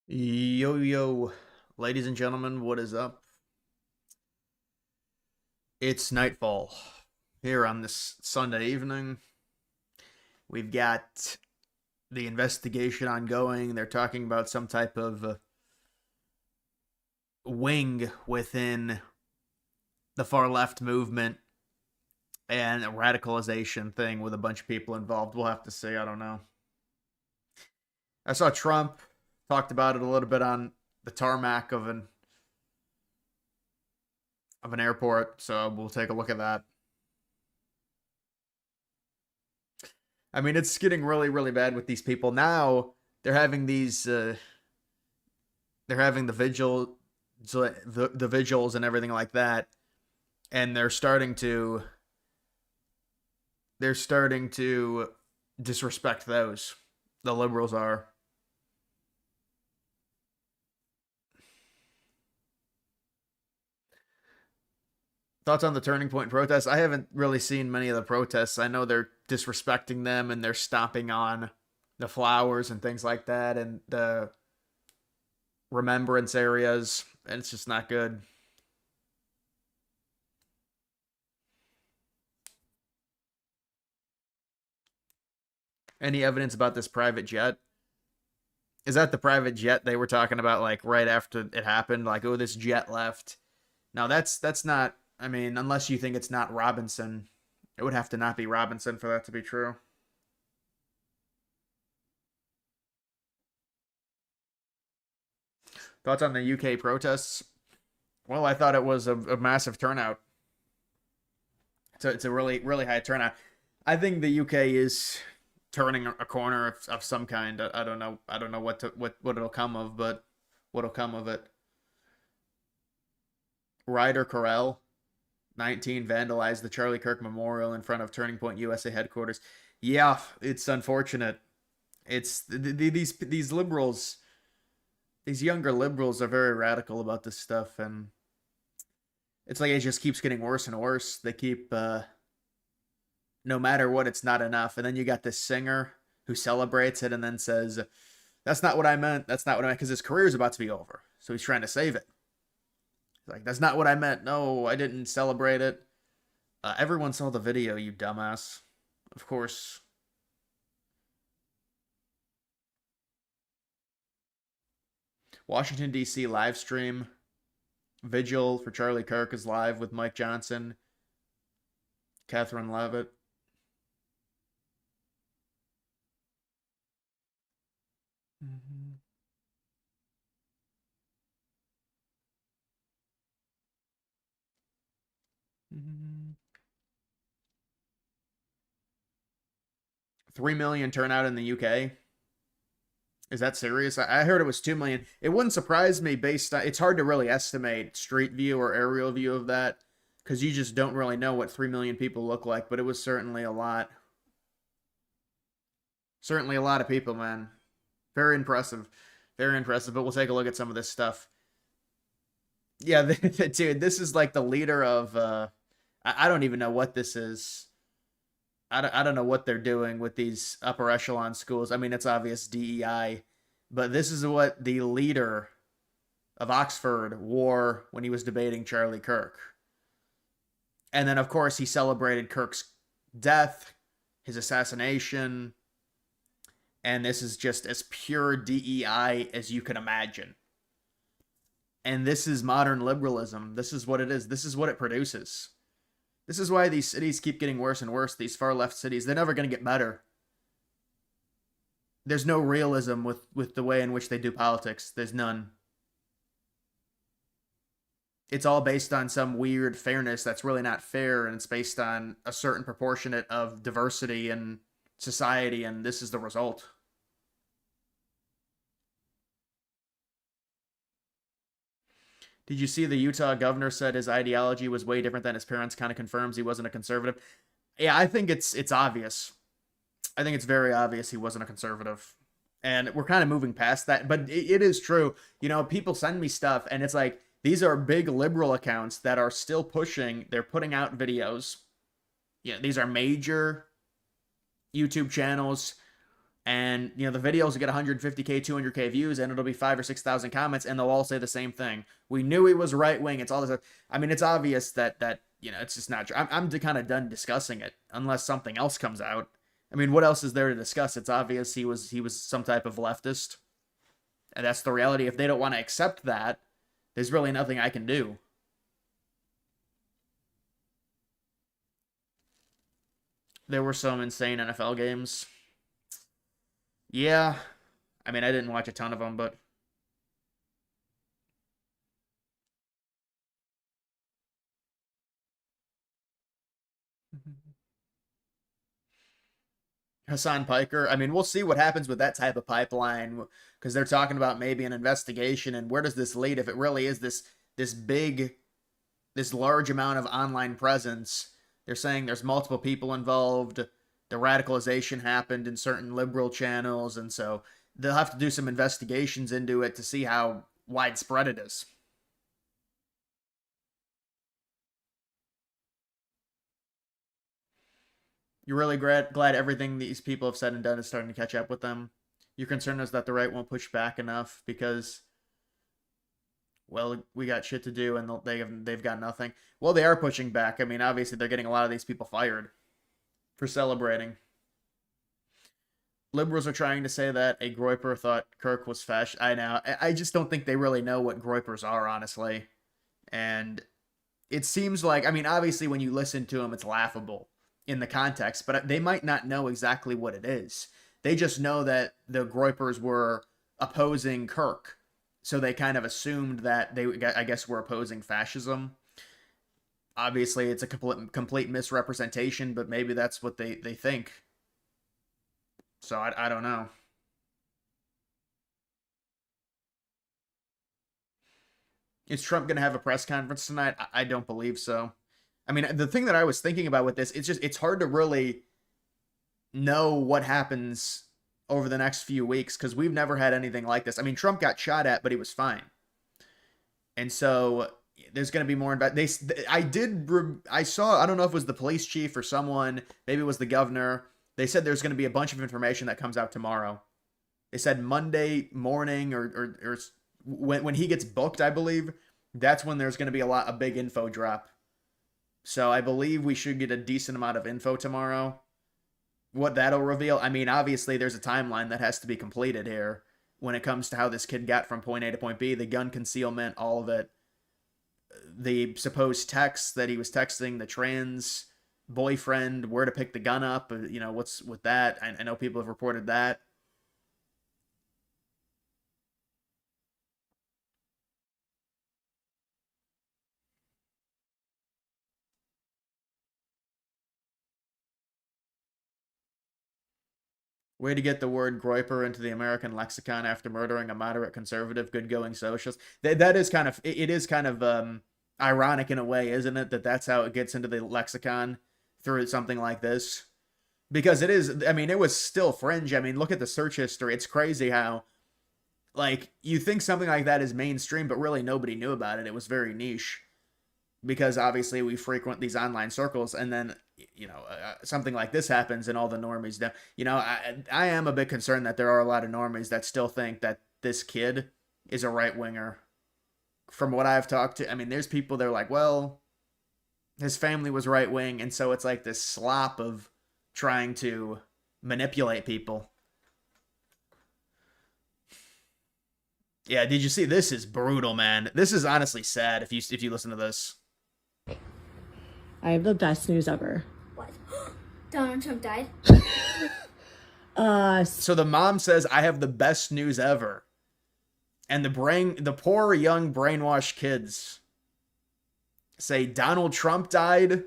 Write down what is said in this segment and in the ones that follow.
Yo, yo, ladies and gentlemen, what is up? It's nightfall here on this Sunday evening. We've got the investigation ongoing. They're talking about some type of wing within the far left movement and a radicalization thing with a bunch of people involved. We'll have to see. I don't know. I saw Trump talked about it a little bit on the tarmac of an airport, so we'll take a look at that. I mean, it's getting really, really bad with these people now. They're having these. They're having the vigils and everything like that, and they're starting to disrespect those. The liberals are. Thoughts on the Turning Point protests? I haven't really seen many of the protests. I know they're disrespecting them and they're stomping on the flowers and things like that and the remembrance areas, and it's just not good. Any evidence about this private jet? Is that the private jet they were talking about, like right after it happened? Like, oh, this jet left. Now that's not. I mean, unless you think it's not Robinson, it would have to not be Robinson for that to be true. Thoughts on the UK protests? Well, I thought it was a massive turnout. It's a really really high turnout. I think the UK is turning a corner of some kind. I don't know. I don't know what it'll come of, but what'll come of it. Ryder Correll, 19, vandalized the Charlie Kirk Memorial in front of Turning Point USA headquarters. Yeah, it's unfortunate. It's these liberals, these younger liberals are very radical about this stuff, and it's like it just keeps getting worse and worse. They keep no matter what, it's not enough. And then you got this singer who celebrates it and then says, "That's not what I meant. That's not what I meant," because his career is about to be over, so he's trying to save it. Like, that's not what I meant. No, I didn't celebrate it. Everyone saw the video, you dumbass. Of course. Washington, D.C. live stream. Vigil for Charlie Kirk is live with Mike Johnson, Catherine Levitt. Mm-hmm. Mm-hmm. 3 million turnout in the UK. Is that serious? I heard it was 2 million. It wouldn't surprise me based on it's hard to really estimate street view or aerial view of that because you just don't really know what 3 million people look like, but it was certainly a lot. Certainly a lot of people, man. Very impressive. Very impressive. But we'll take a look at some of this stuff. Yeah, dude, this is like the leader of I don't even know what this is. I don't know what they're doing with these upper echelon schools. I mean, it's obvious DEI, but this is what the leader of Oxford wore when he was debating Charlie Kirk. And then, of course, he celebrated Kirk's death, his assassination, and this is just as pure DEI as you can imagine. And this is modern liberalism. This is what it is. This is what it produces. This is why these cities keep getting worse and worse. These far left cities, they're never going to get better. There's no realism with the way in which they do politics. There's none. It's all based on some weird fairness that's really not fair, and it's based on a certain proportionate of diversity in society, and this is the result. Did you see the Utah governor said his ideology was way different than his parents? Kind of confirms he wasn't a conservative. Yeah, I think it's obvious. I think it's very obvious he wasn't a conservative. And we're kind of moving past that, but it is true. You know, people send me stuff and it's like these are big liberal accounts that are still pushing, they're putting out videos. Yeah, these are major YouTube channels And, you know, the videos will get 150K, 200K views, and it'll be 5 or 6,000 comments, and they'll all say the same thing. We knew he was right wing. It's all this. I mean, it's obvious that you know, it's just not true. I'm kind of done discussing it unless something else comes out. I mean, what else is there to discuss? It's obvious he was some type of leftist, and that's the reality. If they don't want to accept that, there's really nothing I can do. There were some insane NFL games. Yeah. I mean, I didn't watch a ton of them, but Hassan Piker, I mean, we'll see what happens with that type of pipeline because they're talking about maybe an investigation, and where does this lead if it really is this large amount of online presence. They're saying there's multiple people involved. The radicalization happened in certain liberal channels, and so they'll have to do some investigations into it to see how widespread it is. You're really glad everything these people have said and done is starting to catch up with them. Your concern is that the right won't push back enough because, well, we got shit to do and they've got nothing. Well, they are pushing back. I mean, obviously they're getting a lot of these people fired for celebrating. Liberals are trying to say that a Groyper thought Kirk was fascist. I know. I just don't think they really know what Groypers are, honestly. And it seems like, I mean, obviously when you listen to them, it's laughable in the context, but they might not know exactly what it is. They just know that the Groypers were opposing Kirk. So they kind of assumed that they, I guess, were opposing fascism. Obviously, it's a complete misrepresentation, but maybe that's what they think. So I don't know. Is Trump going to have a press conference tonight? I don't believe so. I mean, the thing that I was thinking about with this, it's hard to really know what happens over the next few weeks because we've never had anything like this. I mean, Trump got shot at, but he was fine. And so there's going to be more about I saw, I don't know if it was the police chief or someone, maybe it was the governor. They said there's going to be a bunch of information that comes out tomorrow. They said Monday morning or when he gets booked, I believe, that's when there's going to be a big info drop. So I believe we should get a decent amount of info tomorrow. What that'll reveal, I mean, obviously there's a timeline that has to be completed here when it comes to how this kid got from point A to point B, the gun concealment, all of it, the supposed texts that he was texting, the trans boyfriend, where to pick the gun up, you know, what's with that. I know people have reported that. Way to get the word Groyper into the American lexicon after murdering a moderate conservative, good-going socialist. That is kind of, it is kind of ironic in a way, isn't it? That's how it gets into the lexicon through something like this. Because it is, I mean, it was still fringe. I mean, look at the search history. It's crazy how, like, you think something like that is mainstream, but really nobody knew about it. It was very niche. Because obviously we frequent these online circles, and then, you know, something like this happens and all the normies do. You know, I am a bit concerned that there are a lot of normies that still think that this kid is a right-winger. From what I've talked to, I mean, there's people that are like, well, his family was right-wing, and so it's like this slop of trying to manipulate people. Yeah, did you see? This is brutal, man. This is honestly sad if you listen to this. I have the best news ever. What? Donald Trump died? So the mom says, I have the best news ever. And the poor young brainwashed kids say Donald Trump died?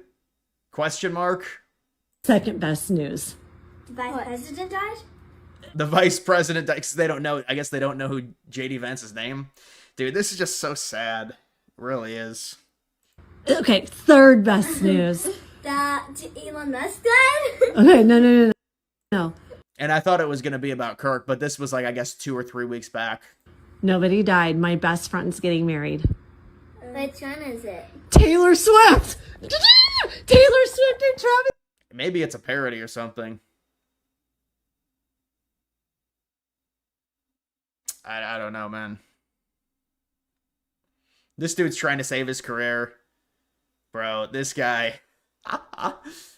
Question mark. Second best news. The vice president died? The vice president died, because they don't know, I guess they don't know who JD Vance's name. Dude, this is just so sad. It really is. Okay, third best news. That Elon Musk died? Okay, no. And I thought it was going to be about Kirk, but this was like, I guess, 2 or 3 weeks back. Nobody died. My best friend's getting married. Which one is it? Taylor Swift! Taylor Swift and Travis! Maybe it's a parody or something. I don't know, man. This dude's trying to save his career. Bro, this guy.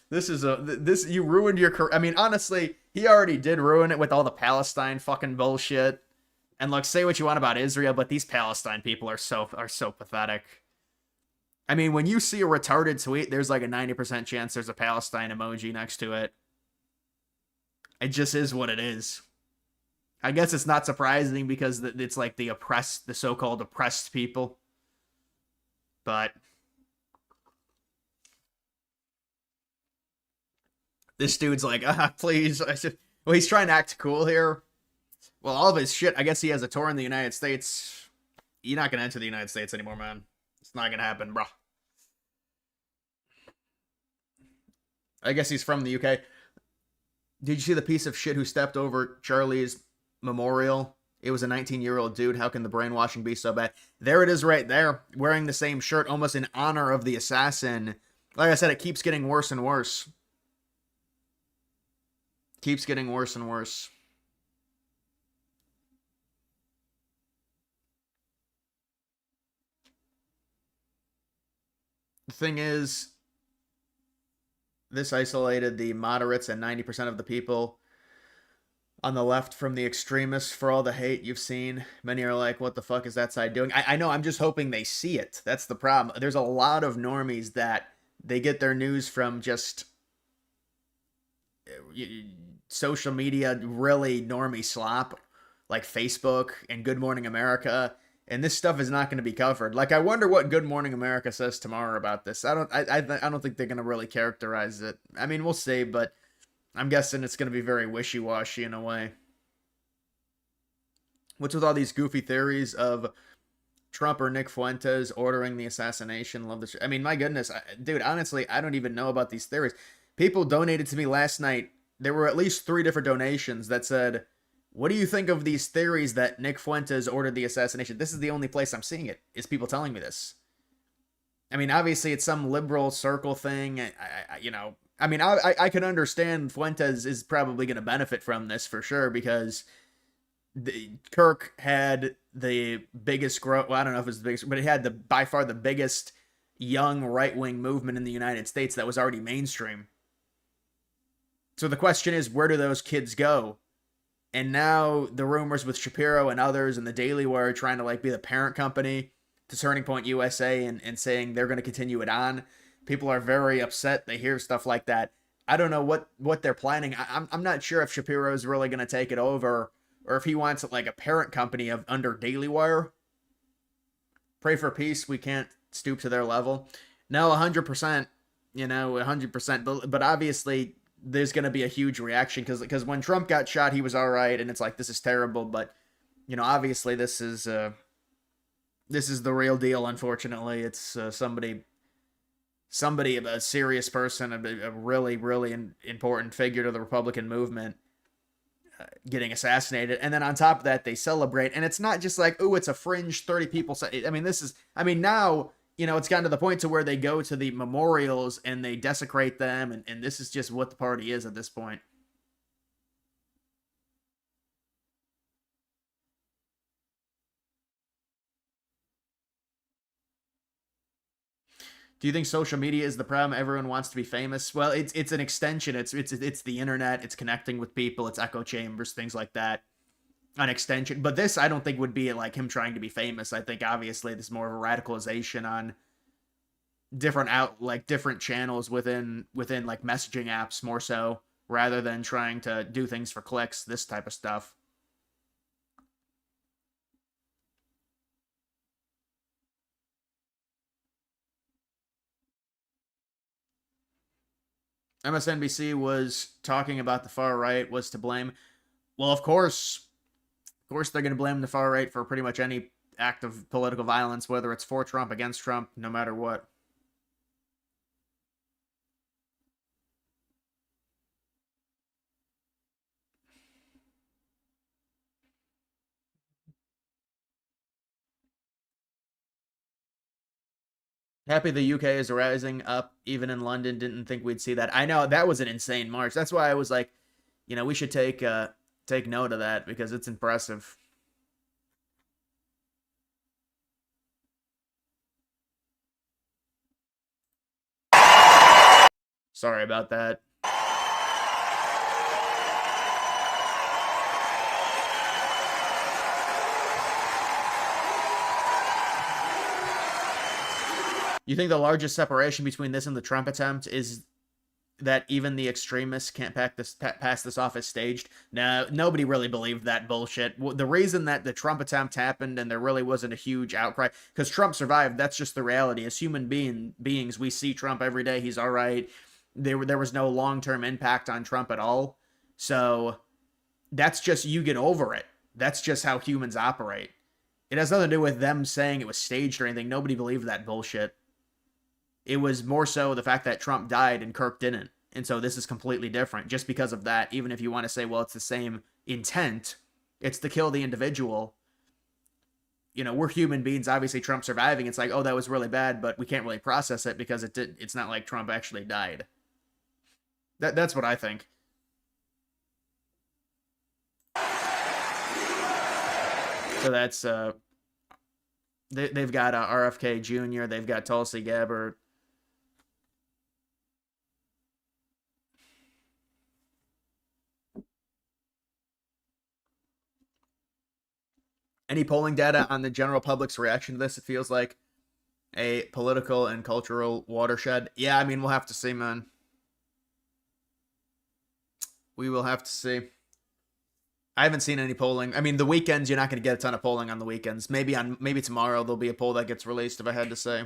This you ruined your career. I mean, honestly, he already did ruin it with all the Palestine fucking bullshit. And look, say what you want about Israel, but these Palestine people are so pathetic. I mean, when you see a retarded tweet, there's like a 90% chance there's a Palestine emoji next to it. It just is what it is. I guess it's not surprising because it's like the oppressed, the so-called oppressed people. But this dude's like, please. Well, he's trying to act cool here. Well, all of his shit, I guess he has a tour in the United States. You're not going to enter the United States anymore, man. It's not going to happen, bro. I guess he's from the UK. Did you see the piece of shit who stepped over Charlie's memorial? It was a 19-year-old dude. How can the brainwashing be so bad? There it is right there, wearing the same shirt, almost in honor of the assassin. Like I said, it keeps getting worse and worse. Keeps getting worse and worse. The thing is, this isolated the moderates and 90% of the people on the left from the extremists for all the hate you've seen. Many are like, what the fuck is that side doing? I know, I'm just hoping they see it. That's the problem. There's a lot of normies that they get their news from just social media, really normie slop, like Facebook and Good Morning America. And this stuff is not going to be covered. Like, I wonder what Good Morning America says tomorrow about this. I don't think they're going to really characterize it. I mean, we'll see, but I'm guessing it's going to be very wishy-washy in a way. What's with all these goofy theories of Trump or Nick Fuentes ordering the assassination? Love this. I mean, my goodness, dude, honestly, I don't even know about these theories. People donated to me last night. There were at least 3 different donations that said, what do you think of these theories that Nick Fuentes ordered the assassination? This is the only place I'm seeing it, is people telling me this. I mean, obviously, it's some liberal circle thing. I can understand Fuentes is probably going to benefit from this for sure, because Kirk had the biggest growth. Well, I don't know if it's the biggest, but it had by far the biggest young right-wing movement in the United States that was already mainstream. So the question is, where do those kids go? And now the rumors with Shapiro and others and the Daily Wire trying to like be the parent company to Turning Point USA and saying they're going to continue it on. People are very upset. They hear stuff like that. I don't know what they're planning. I'm not sure if Shapiro is really going to take it over or if he wants like a parent company of under Daily Wire. Pray for peace. We can't stoop to their level. No, 100%. 100%. But obviously, there's going to be a huge reaction because when Trump got shot, he was all right, and it's like, this is terrible, but obviously this is the real deal. Unfortunately, it's somebody, a serious person, a really, really important figure to the Republican movement, getting assassinated, and then on top of that, they celebrate, and it's not just like, oh, it's a fringe 30 people. Now. It's gotten to the point to where they go to the memorials and they desecrate them, and this is just what the party is at this point. Do you think social media is the problem? Everyone wants to be famous. Well, it's an extension. It's the internet. It's connecting with people. It's echo chambers, things like that. An extension, but this I don't think would be like him trying to be famous. I think obviously this is more of a radicalization on different channels within like messaging apps more so, rather than trying to do things for clicks, this type of stuff. MSNBC was talking about the far right was to blame. Well, of course they're going to blame the far right for pretty much any act of political violence, whether it's for Trump, against Trump, no matter what. Happy the UK is rising up, even in London. Didn't think we'd see that. I know, that was an insane march. That's why I was like, we should take note of that, because it's impressive. Sorry about that. You think the largest separation between this and the Trump attempt is that even the extremists can't pass this off as staged? No, nobody really believed that bullshit. The reason that the Trump attempt happened and there really wasn't a huge outcry, because Trump survived, that's just the reality. As human beings, we see Trump every day. He's all right. There was no long-term impact on Trump at all. So that's just, you get over it. That's just how humans operate. It has nothing to do with them saying it was staged or anything. Nobody believed that bullshit. It was more so the fact that Trump died and Kirk didn't. And so this is completely different just because of that. Even if you want to say, well, it's the same intent, it's to kill the individual. You know, we're human beings. Obviously, Trump surviving, it's like, oh, that was really bad, but we can't really process it because it's not like Trump actually died. That's what I think. So that's, they've got RFK Jr., they've got Tulsi Gabbard. Any polling data on the general public's reaction to this? It feels like a political and cultural watershed. Yeah, I mean, we'll have to see, man. We will have to see. I haven't seen any polling. I mean, the weekends, you're not going to get a ton of polling on the weekends. Maybe tomorrow there'll be a poll that gets released, if I had to say.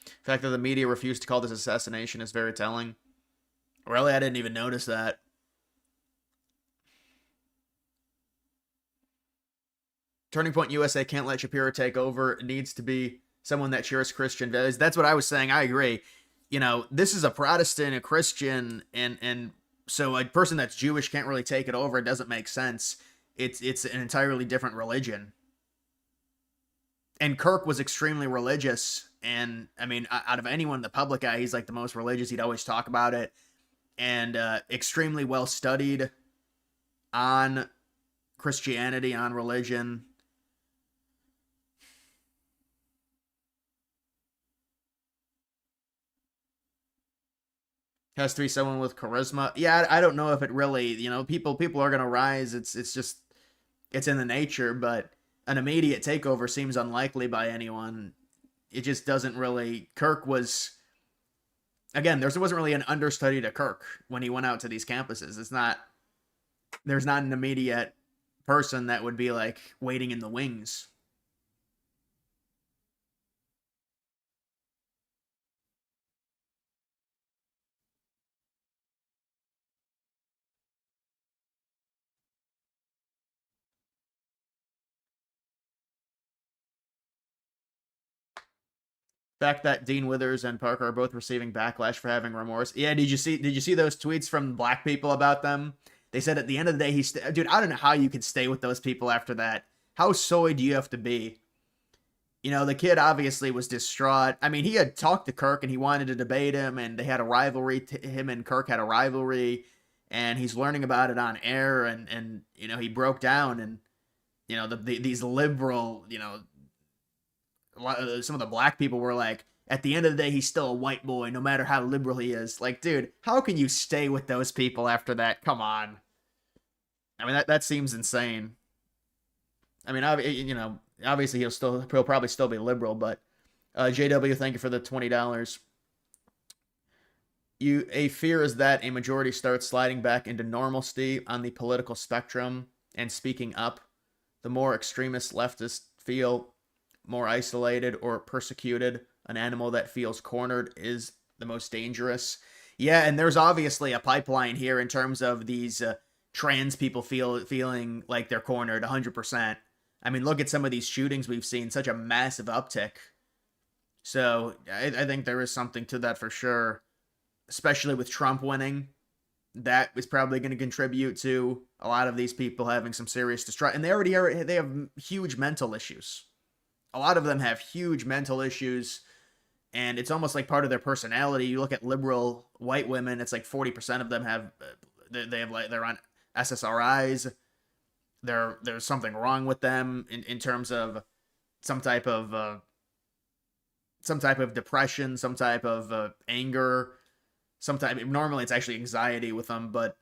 The fact that the media refused to call this assassination is very telling. Really, I didn't even notice that. Turning Point USA can't let Shapiro take over. It needs to be someone that shares Christian values. That's what I was saying. I agree. You know, this is a Protestant, a Christian, and so a person that's Jewish can't really take it over. It doesn't make sense. It's an entirely different religion. And Kirk was extremely religious. And, I mean, out of anyone in the public eye, he's like the most religious. He'd always talk about it. And extremely well studied on Christianity, on religion. Has to be someone with charisma. Yeah, I don't know if it really, you know, people are gonna rise. It's just, it's in the nature, but an immediate takeover seems unlikely by anyone. It just doesn't really. Kirk was, again, there wasn't really an understudy to Kirk when he went out to these campuses. There's not an immediate person that would be like waiting in the wings. Fact that Dean Withers and Parker are both receiving backlash for having remorse. Yeah, did you see those tweets from black people about them? They said at the end of the day, dude, I don't know how you could stay with those people after that. How soy do you have to be? You know, the kid obviously was distraught. I mean, he had talked to Kirk and he wanted to debate him, and they had a rivalry. Him and Kirk had a rivalry, and he's learning about it on air, and you know, he broke down, and you know, these liberal, you know, some of the black people were like, at the end of the day, he's still a white boy, no matter how liberal he is. Like, dude, how can you stay with those people after that? Come on. I mean, that seems insane. I mean, you know, obviously he'll probably still be liberal, but JW, thank you for the $20. A fear is that a majority starts sliding back into normalcy on the political spectrum and speaking up. The more extremist leftists feel more isolated or persecuted. An animal that feels cornered is the most dangerous. Yeah, and there's obviously a pipeline here in terms of these trans people feeling like they're cornered 100%. I mean, look at some of these shootings we've seen, such a massive uptick. So I think there is something to that for sure, especially with Trump winning. That is probably going to contribute to a lot of these people having some serious distress. And they have huge mental issues. A lot of them have huge mental issues, and it's almost like part of their personality. You look at liberal white women, it's like 40% of them have, they're on SSRIs. There's something wrong with them in terms of some type of depression, some type of anger. Sometimes normally it's actually anxiety with them, but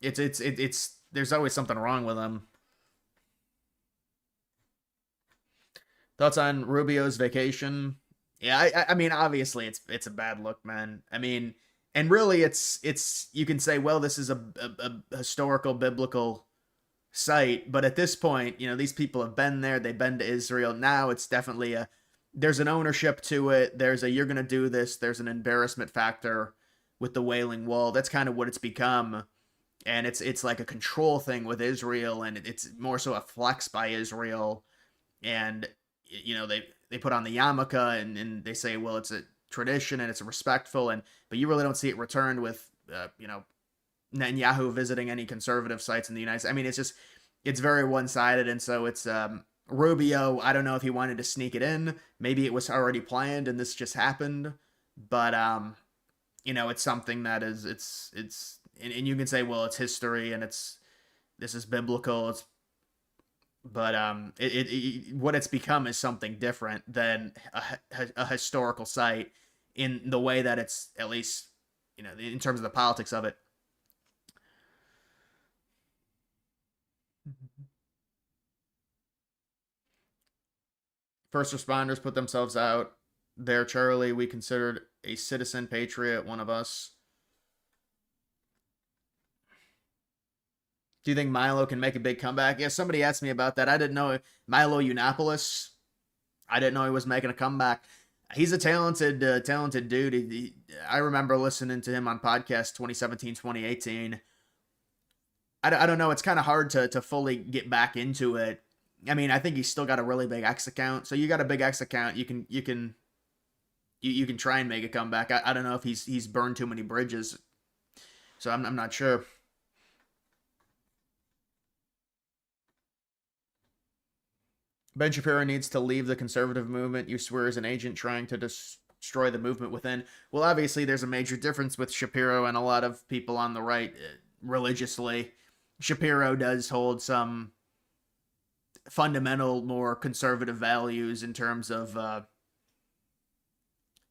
it's there's always something wrong with them. Thoughts on Rubio's vacation? Yeah, I mean, obviously it's a bad look, man. I mean, and really, it's you can say, well, this is a historical biblical site, but at this point, these people have been there. They've been to Israel. Now it's definitely there's an ownership to it. There's a you're gonna do this. There's an embarrassment factor with the Wailing Wall. That's kind of what it's become, and it's like a control thing with Israel, and it's more so a flex by Israel, and they put on the yarmulke and they say, well, it's a tradition and it's respectful, but you really don't see it returned with Netanyahu visiting any conservative sites in the United States. I mean, it's very one-sided, and so it's Rubio. I don't know if he wanted to sneak it in. Maybe it was already planned and this just happened, but it's something that is and you can say, well, it's history and this is biblical. But what it's become is something different than a historical site in the way that it's, at least, in terms of the politics of it. First responders put themselves out there, Charlie. We considered a citizen patriot, one of us. Do you think Milo can make a big comeback? Yeah, somebody asked me about that. I didn't know Milo Yiannopoulos. I didn't know he was making a comeback. He's a talented dude. I remember listening to him on podcast 2017, 2018. I don't know. It's kind of hard to fully get back into it. I mean, I think he's still got a really big X account. So you got a big X account, you can try and make a comeback. I don't know if he's burned too many bridges. So I'm not sure. Ben Shapiro needs to leave the conservative movement. You swear as an agent trying to destroy the movement within. Well, obviously, there's a major difference with Shapiro and a lot of people on the right religiously. Shapiro does hold some fundamental, more conservative values in terms of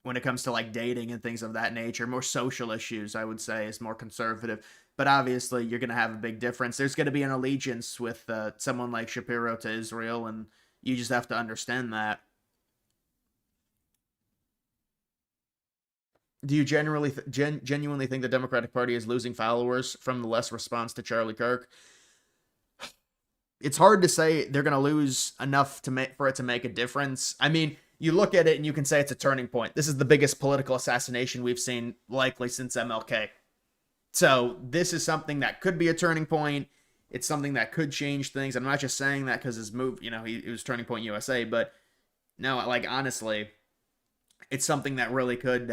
when it comes to like dating and things of that nature. More social issues, I would say, is more conservative. But obviously, you're going to have a big difference. There's going to be an allegiance with someone like Shapiro to Israel, and you just have to understand that. Do you genuinely think the Democratic Party is losing followers from the less response to Charlie Kirk? It's hard to say they're going to lose enough for it to make a difference. I mean, you look at it and you can say it's a turning point. This is the biggest political assassination we've seen likely since MLK. So this is something that could be a turning point. It's something that could change things. I'm not just saying that because his move, he was Turning Point USA, but no, like, honestly, it's something that really could,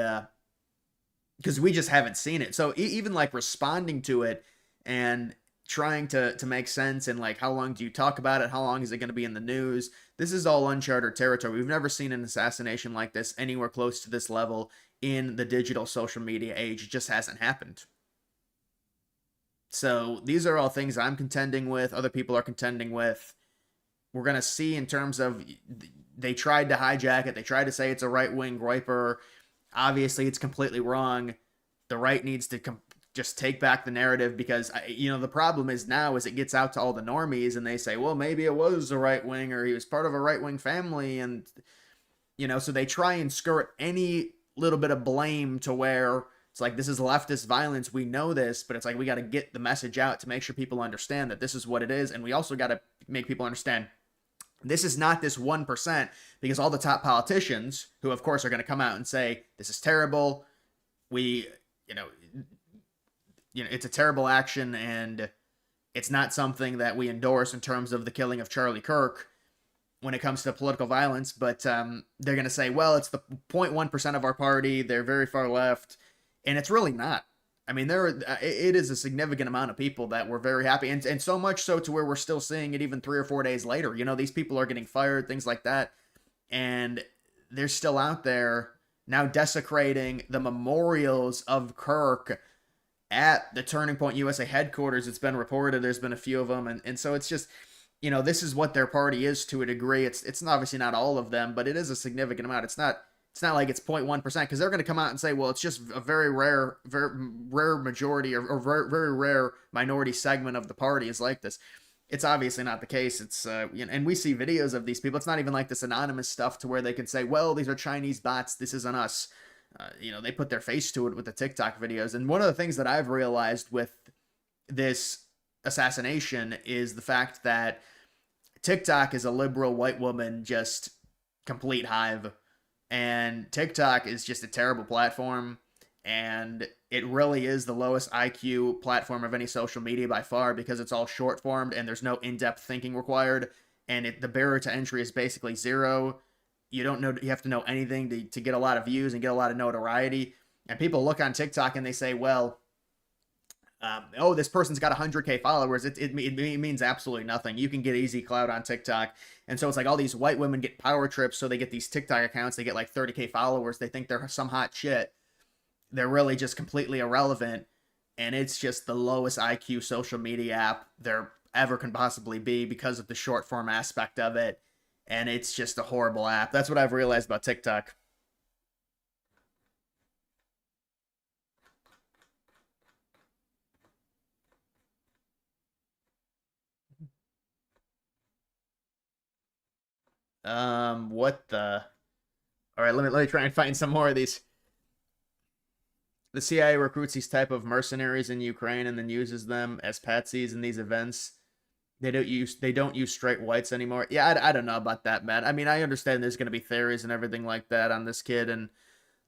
because we just haven't seen it. So even like responding to it and trying to make sense, and like, how long do you talk about it? How long is it going to be in the news? This is all uncharted territory. We've never seen an assassination like this anywhere close to this level in the digital social media age. It just hasn't happened. So these are all things I'm contending with, other people are contending with. We're going to see in terms of, they tried to hijack it. They tried to say it's a right-wing griper. Obviously, it's completely wrong. The right needs to just take back the narrative, because, the problem is now is it gets out to all the normies and they say, well, maybe it was a right-wing, or he was part of a right-wing family. And, so they try and skirt any little bit of blame to where it's like, this is leftist violence. We know this, but it's like, we got to get the message out to make sure people understand that this is what it is. And we also got to make people understand this is not this 1%, because all the top politicians, who of course are going to come out and say, this is terrible. It's a terrible action, and it's not something that we endorse in terms of the killing of Charlie Kirk when it comes to political violence. But they're going to say, well, it's the 0.1% of our party. They're very far left. And it's really not. I mean, it is a significant amount of people that were very happy. And so much so to where we're still seeing it even 3 or 4 days later. These people are getting fired, things like that. And they're still out there now desecrating the memorials of Kirk at the Turning Point USA headquarters. It's been reported. There's been a few of them. And so it's just, this is what their party is to a degree. It's obviously not all of them, but it is a significant amount. It's not It's not like it's 0.1% because they're going to come out and say, well, it's just a very rare majority or very rare minority segment of the party is like this. It's obviously not the case. It's and we see videos of these people. It's not even like this anonymous stuff to where they can say, well, these are Chinese bots. This isn't us. They put their face to it with the TikTok videos. And one of the things that I've realized with this assassination is the fact that TikTok is a liberal white woman, just complete hive. And TikTok is just a terrible platform. And it really is the lowest IQ platform of any social media by far because it's all short formed and there's no in-depth thinking required. And the barrier to entry is basically zero. You don't know, you have to know anything to get a lot of views and get a lot of notoriety. And people look on TikTok and they say, well, oh, this person's got 100K followers. It means absolutely nothing. You can get easy clout on TikTok. And so it's like all these white women get power trips. So they get these TikTok accounts. They get like 30K followers. They think they're some hot shit. They're really just completely irrelevant. And it's just the lowest IQ social media app there ever can possibly be because of the short form aspect of it. And it's just a horrible app. That's what I've realized about TikTok. What the? All right, let me try and find some more of these. The CIA recruits these type of mercenaries in Ukraine and then uses them as patsies in these events. They don't use straight whites anymore. Yeah, I don't know about that, man. I mean, I understand there's going to be theories and everything like that on this kid, and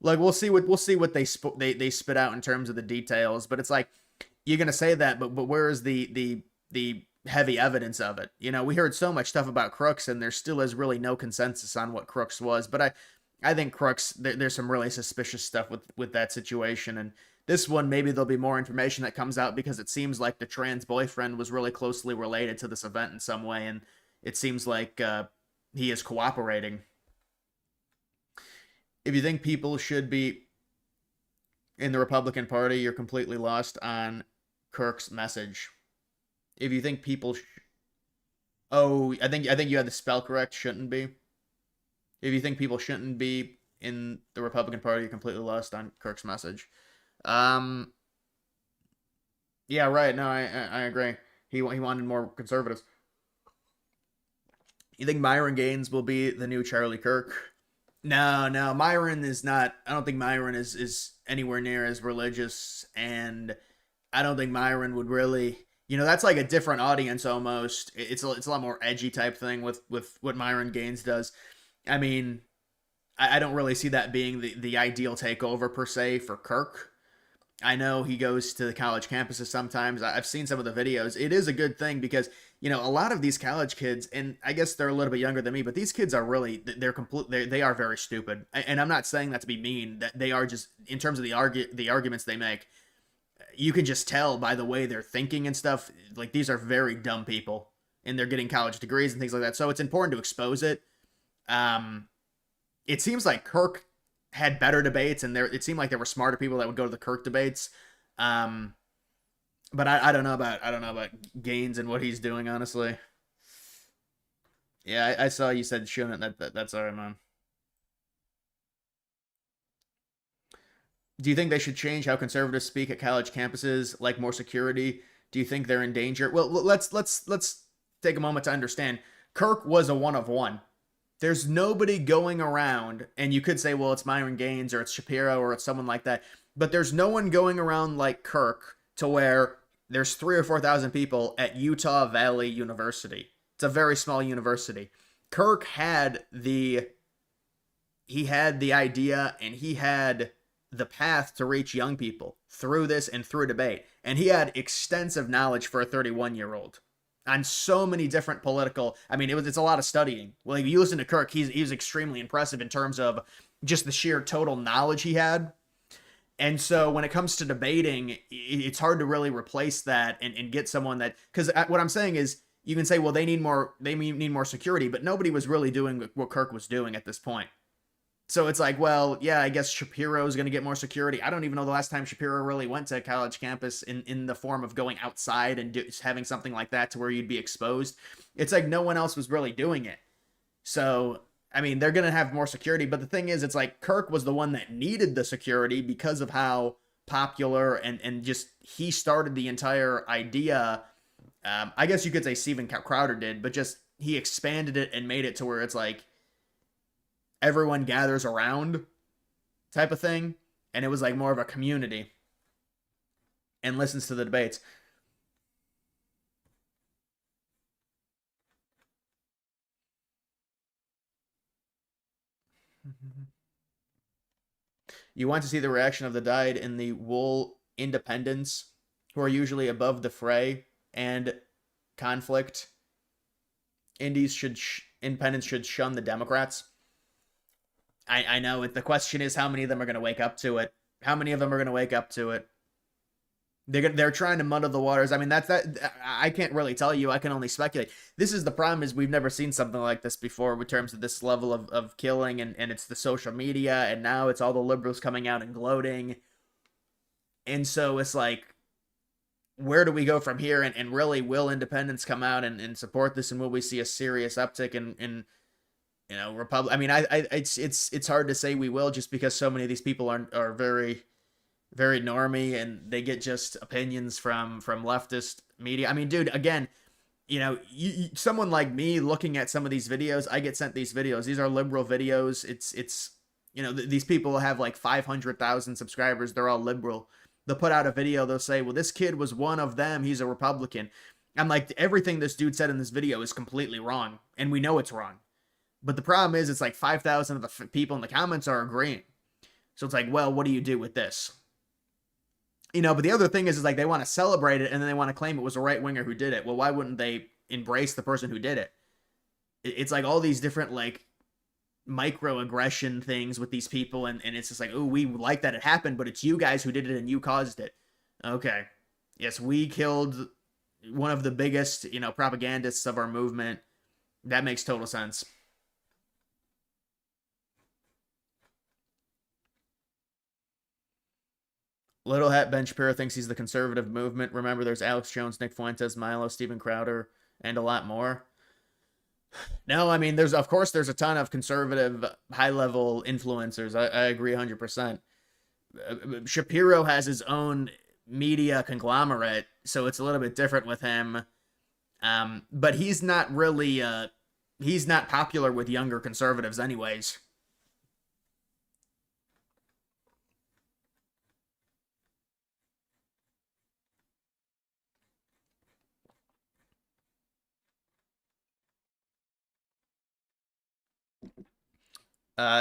like we'll see what they spit out in terms of the details. But it's like you're going to say that, but where is the heavy evidence of it? We heard so much stuff about Crooks, and there still is really no consensus on what Crooks was. But I think Crooks, there's some really suspicious stuff with that situation. And this one, maybe there'll be more information that comes out because it seems like the trans boyfriend was really closely related to this event in some way. And it seems like he is cooperating. If you think people should be in the Republican Party, you're completely lost on Kirk's message. If you think people... Oh, I think you had the spell correct. Shouldn't be. If you think people shouldn't be in the Republican Party, you're completely lost on Kirk's message. Yeah, right. No, I agree. He wanted more conservatives. You think Myron Gaines will be the new Charlie Kirk? No. Myron is not. I don't think Myron is anywhere near as religious, and I don't think Myron would really. That's like a different audience almost. It's a lot more edgy type thing with what Myron Gaines does. I mean, I don't really see that being the ideal takeover per se for Kirk. I know he goes to the college campuses sometimes. I've seen some of the videos. It is a good thing because, a lot of these college kids, and I guess they're a little bit younger than me, but these kids are really, they are very stupid. And I'm not saying that to be mean, that they are just, in terms of the arguments they make, you can just tell by the way they're thinking and stuff, like these are very dumb people and they're getting college degrees and things like that. So it's important to expose it. It seems like Kirk had better debates, and it seemed like there were smarter people that would go to the Kirk debates. But I don't know about Gaines and what he's doing, honestly. Yeah, I saw you said shouldn't. That's all right, man. Do you think they should change how conservatives speak at college campuses, like more security? Do you think they're in danger? Well, let's take a moment to understand. Kirk was a one of one. There's nobody going around, and you could say, well, it's Myron Gaines or it's Shapiro or it's someone like that, but there's no one going around like Kirk to where there's 3,000 or 4,000 people at Utah Valley University. It's a very small university. Kirk had the idea, and he had the path to reach young people through this and through debate, and he had extensive knowledge for a 31-year-old. On so many different political, it's a lot of studying. Well, if you listen to Kirk, he's extremely impressive in terms of just the sheer total knowledge he had. And so when it comes to debating, it's hard to really replace that and get someone that, because what I'm saying is you can say, well, they need more security, but nobody was really doing what Kirk was doing at this point. So it's like, well, yeah, I guess Shapiro's going to get more security. I don't even know the last time Shapiro really went to a college campus in the form of going outside and having something like that to where you'd be exposed. It's like no one else was really doing it. So I mean, they're going to have more security, but the thing is, it's like Kirk was the one that needed the security because of how popular and just he started the entire idea. I guess you could say Steven Crowder did, but just he expanded it and made it to where it's like everyone gathers around type of thing. And it was like more of a community and listens to the debates. You want to see the reaction of the died in the wool independents who are usually above the fray and conflict. Independents should shun the Democrats. I know it. The question is how many of them are going to wake up to it. How many of them are going to wake up to it? They're trying to muddy the waters. I mean, that's that. I can't really tell you. I can only speculate. This is the problem: is we've never seen something like this before in terms of this level of killing, and it's the social media, and now it's all the liberals coming out and gloating, and so it's like, where do we go from here? And really, will independents come out and support this, and will we see a serious uptick in Republic? I mean, it's hard to say we will, just because so many of these people are very very normie and they get just opinions from leftist media. I mean, dude, again, someone like me looking at some of these videos, I get sent these videos. These are liberal videos. It's these people have like 500,000 subscribers. They're all liberal. They'll put out a video. They'll say, well, this kid was one of them. He's a Republican. I'm like, everything this dude said in this video is completely wrong. And we know it's wrong. But the problem is, it's like 5,000 of the people in the comments are agreeing. So it's like, well, what do you do with this? But the other thing is like they want to celebrate it and then they want to claim it was a right winger who did it. Well, why wouldn't they embrace the person who did it? It's like all these different like microaggression things with these people, and it's just like, oh, we like that it happened, but it's you guys who did it and you caused it. Okay. Yes, we killed one of the biggest, propagandists of our movement. That makes total sense. Little Hat Ben Shapiro thinks he's the conservative movement. Remember, there's Alex Jones, Nick Fuentes, Milo, Steven Crowder, and a lot more. No, I mean, there's a ton of conservative, high-level influencers. I agree 100%. Shapiro has his own media conglomerate, so it's a little bit different with him. But he's not really, he's not popular with younger conservatives anyways.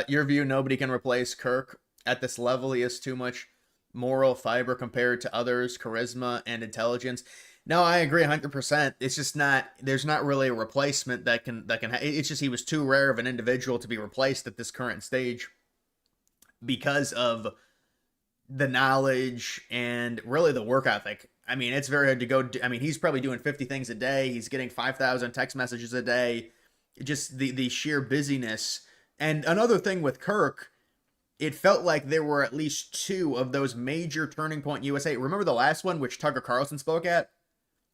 Your view, nobody can replace Kirk at this level. He has too much moral fiber compared to others, charisma and intelligence. No, I agree 100%. It's just not, there's not really a replacement it's just he was too rare of an individual to be replaced at this current stage because of the knowledge and really the work ethic. I mean, it's very hard to go. I mean, he's probably doing 50 things a day. He's getting 5,000 text messages a day. Just the sheer busyness. And another thing with Kirk, it felt like there were at least two of those major Turning Point USA. Remember the last one, which Tucker Carlson spoke at?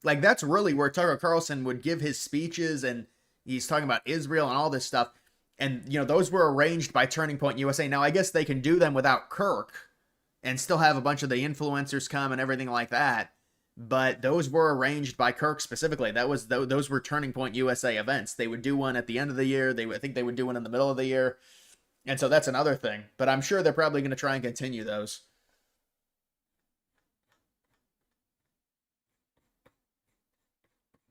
Like, that's really where Tucker Carlson would give his speeches, and he's talking about Israel and all this stuff. And, those were arranged by Turning Point USA. Now, I guess they can do them without Kirk and still have a bunch of the influencers come and everything like that. But those were arranged by Kirk specifically. Those were Turning Point USA events. They would do one at the end of the year. I think they would do one in the middle of the year. And so that's another thing. But I'm sure they're probably going to try and continue those.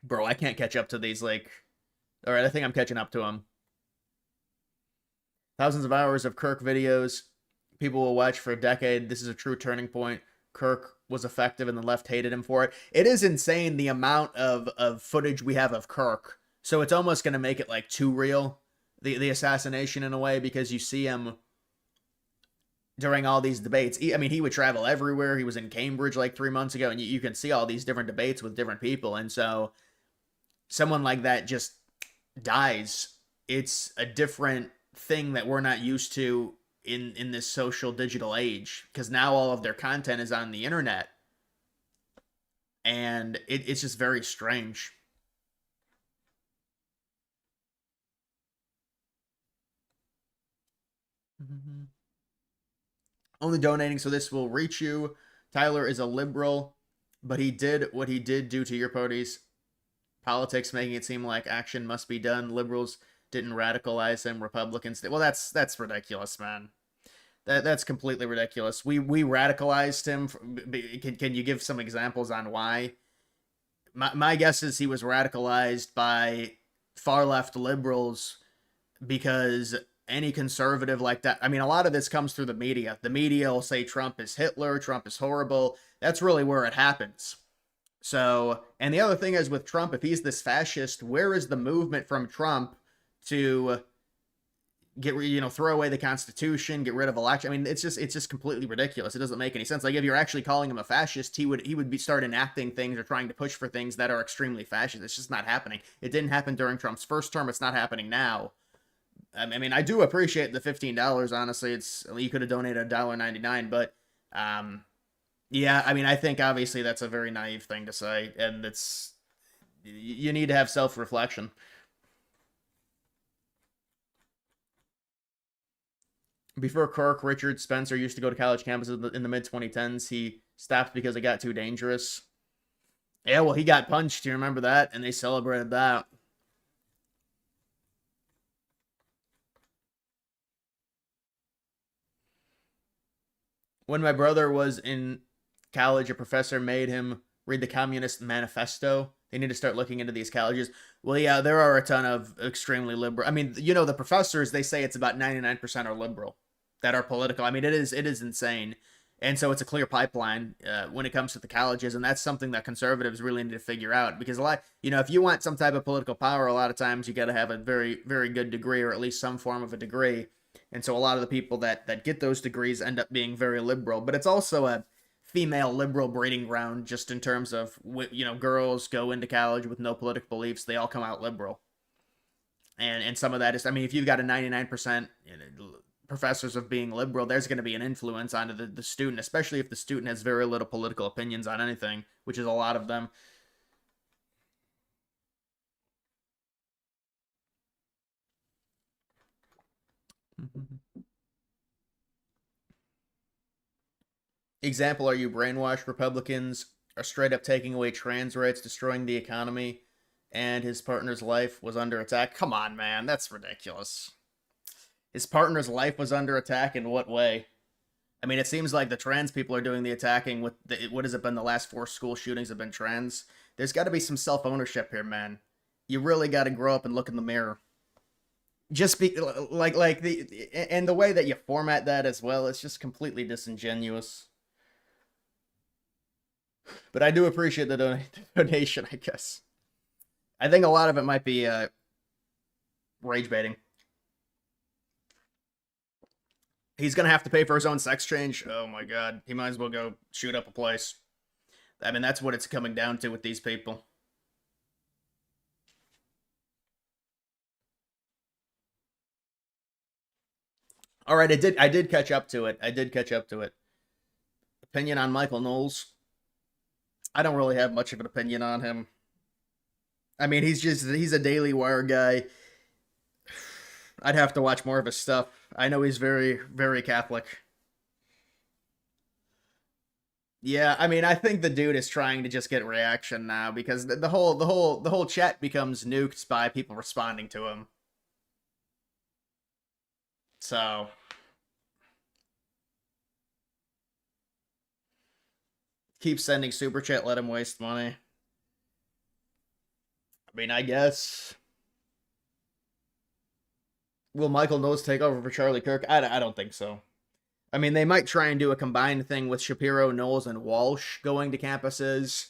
Bro, I can't catch up to these, like... Alright, I think I'm catching up to them. Thousands of hours of Kirk videos. People will watch for a decade. This is a true turning point. Kirk was effective and the left hated him for it. It is insane the amount of footage we have of Kirk. So it's almost going to make it like too real. The assassination in a way, because you see him during all these debates. I mean, he would travel everywhere. He was in Cambridge like 3 months ago, and you can see all these different debates with different people. And so someone like that just dies. It's a different thing that we're not used to in this social digital age, because now all of their content is on the internet, and it's just very strange. Only donating so this will reach you. Tyler is a liberal, but he did what he did do to your party's politics, making it seem like action must be done. Liberals didn't radicalize him. Republicans did. Well, that's ridiculous, man. That's completely ridiculous. We radicalized him. Can you give some examples on why? My guess is he was radicalized by far left liberals because any conservative like that, I mean, a lot of this comes through the media. The media will say Trump is Hitler, Trump is horrible. That's really where it happens. So, and the other thing is with Trump, if he's this fascist, where is the movement from Trump to throw away the Constitution, get rid of election? I mean, it's just completely ridiculous. It doesn't make any sense. Like, if you're actually calling him a fascist, he would be start enacting things or trying to push for things that are extremely fascist. It's just not happening. It didn't happen during Trump's first term. It's not happening now. I mean, I do appreciate the $15. Honestly, you could have donated $1.99, but yeah, I mean, I think obviously that's a very naive thing to say, and you need to have self-reflection. Before Kirk, Richard Spencer used to go to college campuses in the mid-2010s. He stopped because it got too dangerous. Yeah, well, he got punched. You remember that? And they celebrated that. When my brother was in college, a professor made him read the Communist Manifesto. They need to start looking into these colleges. Well, yeah, there are a ton of extremely liberal. I mean, the professors, they say it's about 99% are liberal that are political. I mean, it is insane. And so it's a clear pipeline when it comes to the colleges. And that's something that conservatives really need to figure out, because if you want some type of political power, a lot of times you got to have a very, very good degree, or at least some form of a degree. And so a lot of the people that get those degrees end up being very liberal. But it's also a female liberal breeding ground, just in terms of, girls go into college with no political beliefs, they all come out liberal. And some of that is, I mean, if you've got a 99% professors of being liberal, there's going to be an influence onto the student, especially if the student has very little political opinions on anything, which is a lot of them. Example, are you brainwashed? Republicans are straight up taking away trans rights, destroying the economy, and his partner's life was under attack. Come on, man, that's ridiculous. His partner's life was under attack in what way? I mean, it seems like the trans people are doing the attacking. What has it been? The last 4 school shootings have been trans. There's got to be some self-ownership here, man. You really got to grow up and look in the mirror. Just be like the way that you format that as well, it's just completely disingenuous. But I do appreciate the donation, I guess. I think a lot of it might be rage baiting. He's going to have to pay for his own sex change. Oh my god. He might as well go shoot up a place. I mean, that's what it's coming down to with these people. All right, I did catch up to it. Opinion on Michael Knowles. I don't really have much of an opinion on him. I mean, he's a Daily Wire guy. I'd have to watch more of his stuff. I know he's very, very Catholic. Yeah, I mean, I think the dude is trying to just get reaction now, because the whole chat becomes nuked by people responding to him. So keep sending super chat, let him waste money. I mean, I guess. Will Michael Knowles take over for Charlie Kirk? I don't think so. I mean, they might try and do a combined thing with Shapiro, Knowles, and Walsh going to campuses.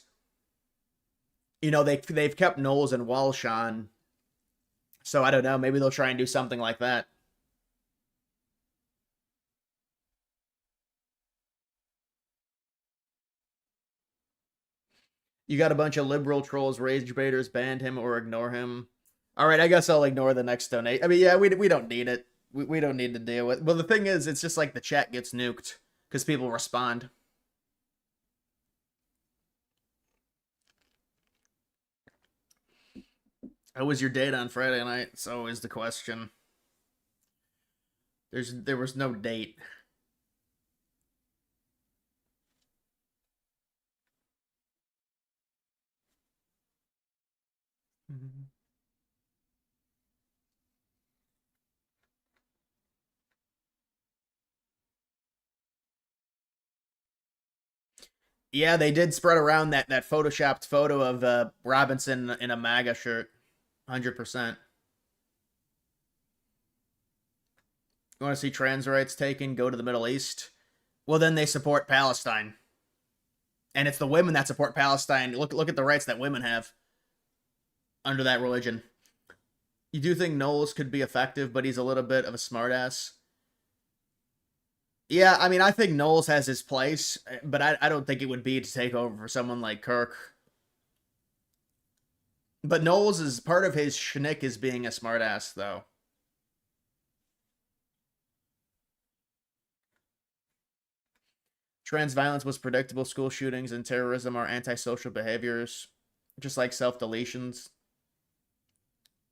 They've kept Knowles and Walsh on. So I don't know. Maybe they'll try and do something like that. You got a bunch of liberal trolls, rage baiters, ban him or ignore him. All right, I guess I'll ignore the next donate. I mean, yeah, we don't need it. We don't need to deal with. Well, the thing is, it's just like the chat gets nuked because people respond. How was your date on Friday night? So is the question. There was no date. Yeah, they did spread around that photoshopped photo of Robinson in a MAGA shirt. 100%. You want to see trans rights taken? Go to the Middle East. Well, then they support Palestine, and it's the women that support Palestine. Look at the rights that women have under that religion. You do think Knowles could be effective, but he's a little bit of a smartass. Yeah, I mean, I think Knowles has his place, but I don't think it would be to take over for someone like Kirk. But Knowles is part of his shtick is being a smartass, though. Trans violence was predictable. School shootings and terrorism are antisocial behaviors, just like self deletions.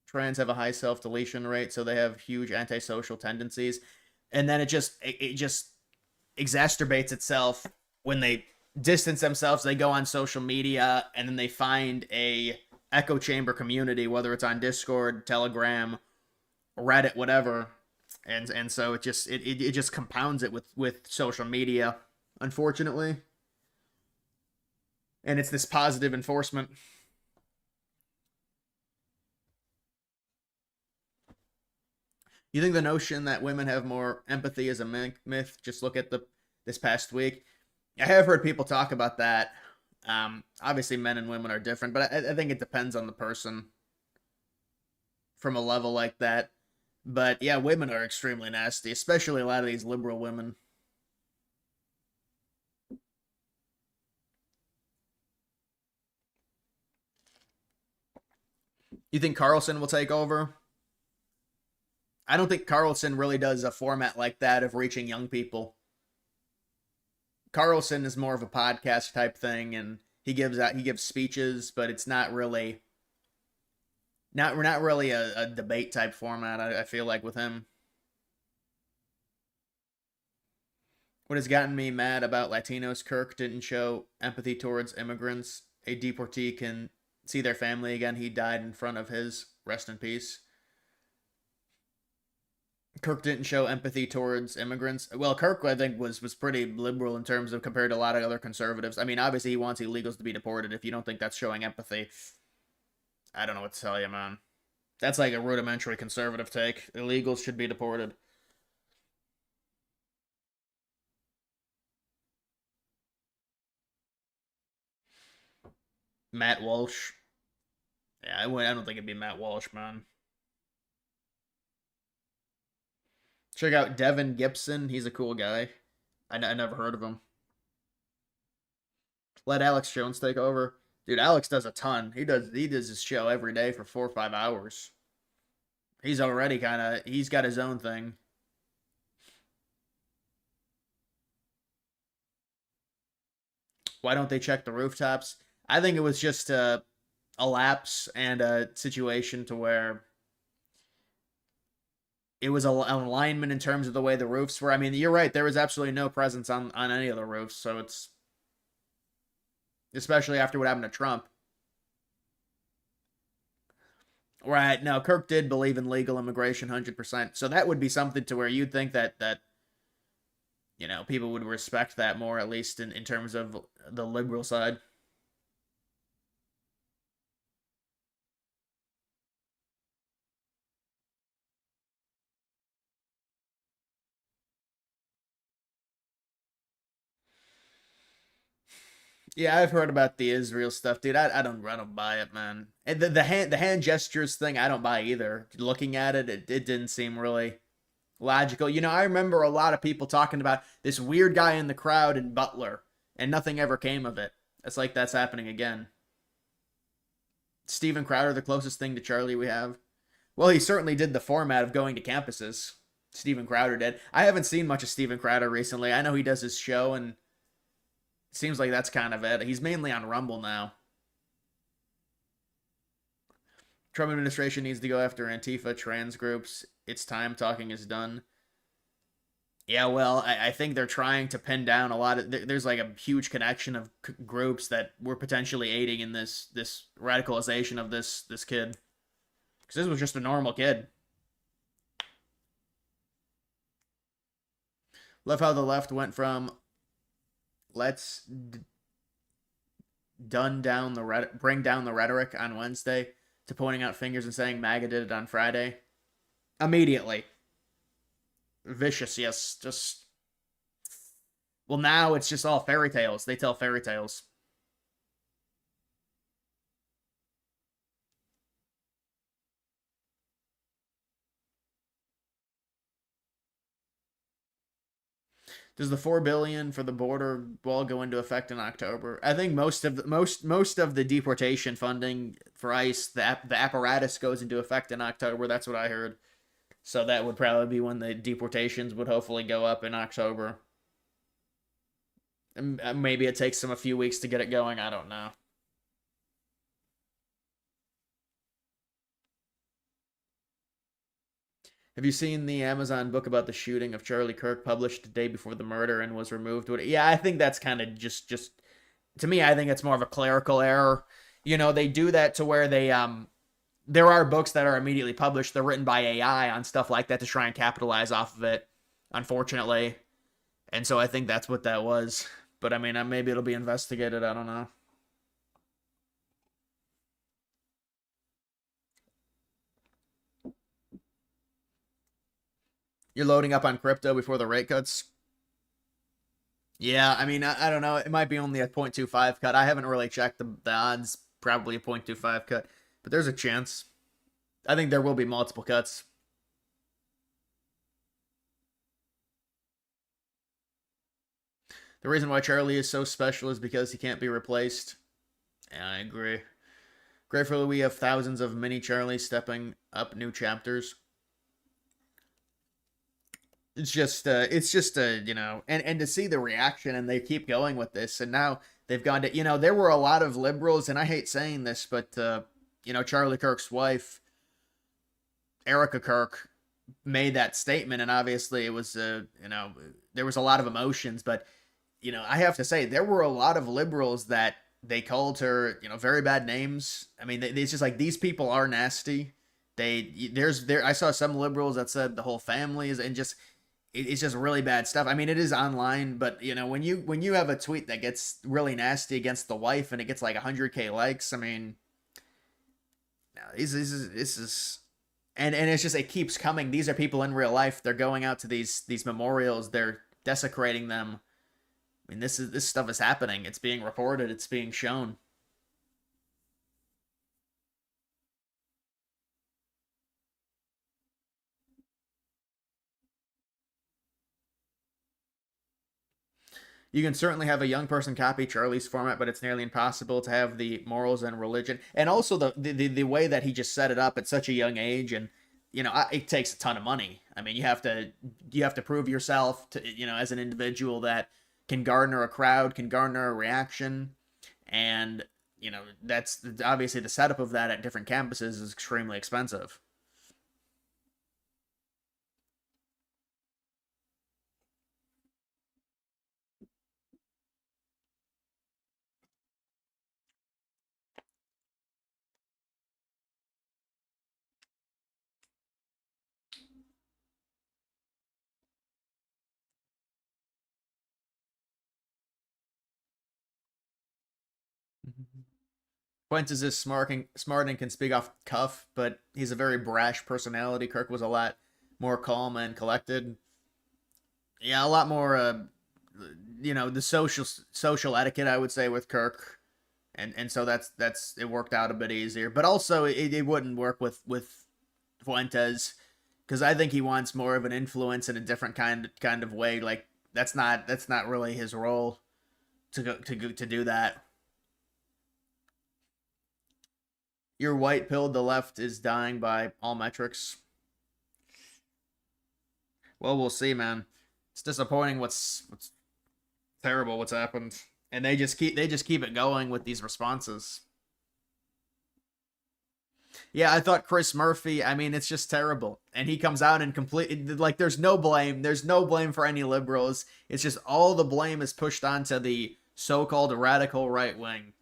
Trans have a high self deletion rate, so they have huge antisocial tendencies, and then it just exacerbates itself when they distance themselves. They go on social media, and then they find a echo chamber community, whether it's on Discord, Telegram, Reddit, whatever, and so it just compounds it with social media, unfortunately, and it's this positive enforcement. You think the notion that women have more empathy is a myth? Just look at the this past week. I have heard people talk about that. Obviously, men and women are different, but I think it depends on the person from a level like that. But yeah, women are extremely nasty, especially a lot of these liberal women. You think Carlson will take over? I don't think Carlson really does a format like that of reaching young people. Carlson is more of a podcast type thing, and he gives speeches, but it's not really a debate type format. I feel like with him. What has gotten me mad about Latinos? Kirk didn't show empathy towards immigrants. A deportee can see their family again. He died in front of his. Rest in peace. Kirk didn't show empathy towards immigrants. Well, Kirk, I think, was pretty liberal in terms of compared to a lot of other conservatives. I mean, obviously, he wants illegals to be deported. If you don't think that's showing empathy, I don't know what to tell you, man. That's like a rudimentary conservative take. Illegals should be deported. Matt Walsh. Yeah, I don't think it'd be Matt Walsh, man. Check out Devin Gibson. He's a cool guy. I never heard of him. Let Alex Jones take over. Dude, Alex does a ton. He does his show every day for 4 or 5 hours. He's got his own thing. Why don't they check the rooftops? I think it was just a lapse and a situation to where it was an alignment in terms of the way the roofs were. I mean, you're right. There was absolutely no presence on any of the roofs, so it's especially after what happened to Trump. Right. No, Kirk did believe in legal immigration 100%. So that would be something to where you'd think that people would respect that more, at least in terms of the liberal side. Yeah, I've heard about the Israel stuff, dude. I don't buy it, man. And the hand gestures thing, I don't buy either. Looking at it, it didn't seem really logical. I remember a lot of people talking about this weird guy in the crowd in Butler, and nothing ever came of it. It's like that's happening again. Steven Crowder, the closest thing to Charlie we have. Well, he certainly did the format of going to campuses. Steven Crowder did. I haven't seen much of Steven Crowder recently. I know he does his show, and it seems like that's kind of it. He's mainly on Rumble now. Trump administration needs to go after Antifa trans groups. It's time. Talking is done. Yeah, well, I think they're trying to pin down a lot of. There's like a huge connection of groups that were potentially aiding in this radicalization of this kid. Because this was just a normal kid. Love how the left went from let's bring down the rhetoric on Wednesday to pointing out fingers and saying MAGA did it on Friday immediately. Vicious, yes. Just well, now it's just all fairy tales. They tell fairy tales. Does the 4 billion for the border wall go into effect in October? I think most of the deportation funding for ICE, the apparatus goes into effect in October. That's what I heard. So that would probably be when the deportations would hopefully go up in October. Maybe it takes them a few weeks to get it going. I don't know. Have you seen the Amazon book about the shooting of Charlie Kirk published the day before the murder and was removed? Yeah, I think that's kind of just to me. I think it's more of a clerical error. You know, they do that to where they there are books that are immediately published. They're written by AI on stuff like that to try and capitalize off of it. Unfortunately, and so I think that's what that was. But I mean, maybe it'll be investigated. I don't know. You're loading up on crypto before the rate cuts. Yeah, I mean, I don't know. It might be only a 0.25 cut. I haven't really checked the odds. Probably a 0.25 cut, but there's a chance. I think there will be multiple cuts. The reason why Charlie is so special is because he can't be replaced. Yeah, I agree. Gratefully, we have thousands of mini Charlies stepping up new chapters. It's just you know, and to see the reaction, and they keep going with this, and now they've gone to, you know, there were a lot of liberals, and I hate saying this, but you know, Charlie Kirk's wife, Erica Kirk, made that statement, and obviously it was, you know, there was a lot of emotions, but you know, I have to say there were a lot of liberals that they called her, you know, very bad names. I mean, it's just like these people are nasty. I saw some liberals that said the whole family is, and just it's just really bad stuff. I mean, it is online, but you know, when you have a tweet that gets really nasty against the wife and it gets like 100K likes, I mean, no, this is and it's just it keeps coming. These are people in real life. They're going out to these memorials. They're desecrating them. I mean, this stuff is happening. It's being reported. It's being shown. You can certainly have a young person copy Charlie's format, but it's nearly impossible to have the morals and religion, and also the way that he just set it up at such a young age, and you know, it takes a ton of money. I mean, you have to prove yourself to, you know, as an individual that can garner a crowd, can garner a reaction, and you know, that's obviously the setup of that at different campuses is extremely expensive. Quintus is smart and can speak off cuff, but he's a very brash personality. Kirk was a lot more calm and collected. Yeah, a lot more. You know, the social etiquette, I would say, with Kirk, and so that's it worked out a bit easier. But also, it wouldn't work with Fuentes because I think he wants more of an influence in a different kind of way. Like that's not really his role to do that. Your white pilled the left is dying by all metrics. Well, we'll see, man. It's disappointing what's terrible what's happened. And they just keep it going with these responses. Yeah, I thought Chris Murphy, I mean, it's just terrible. And he comes out and complete, like, there's no blame. There's no blame for any liberals. It's just all the blame is pushed onto the so-called radical right wing.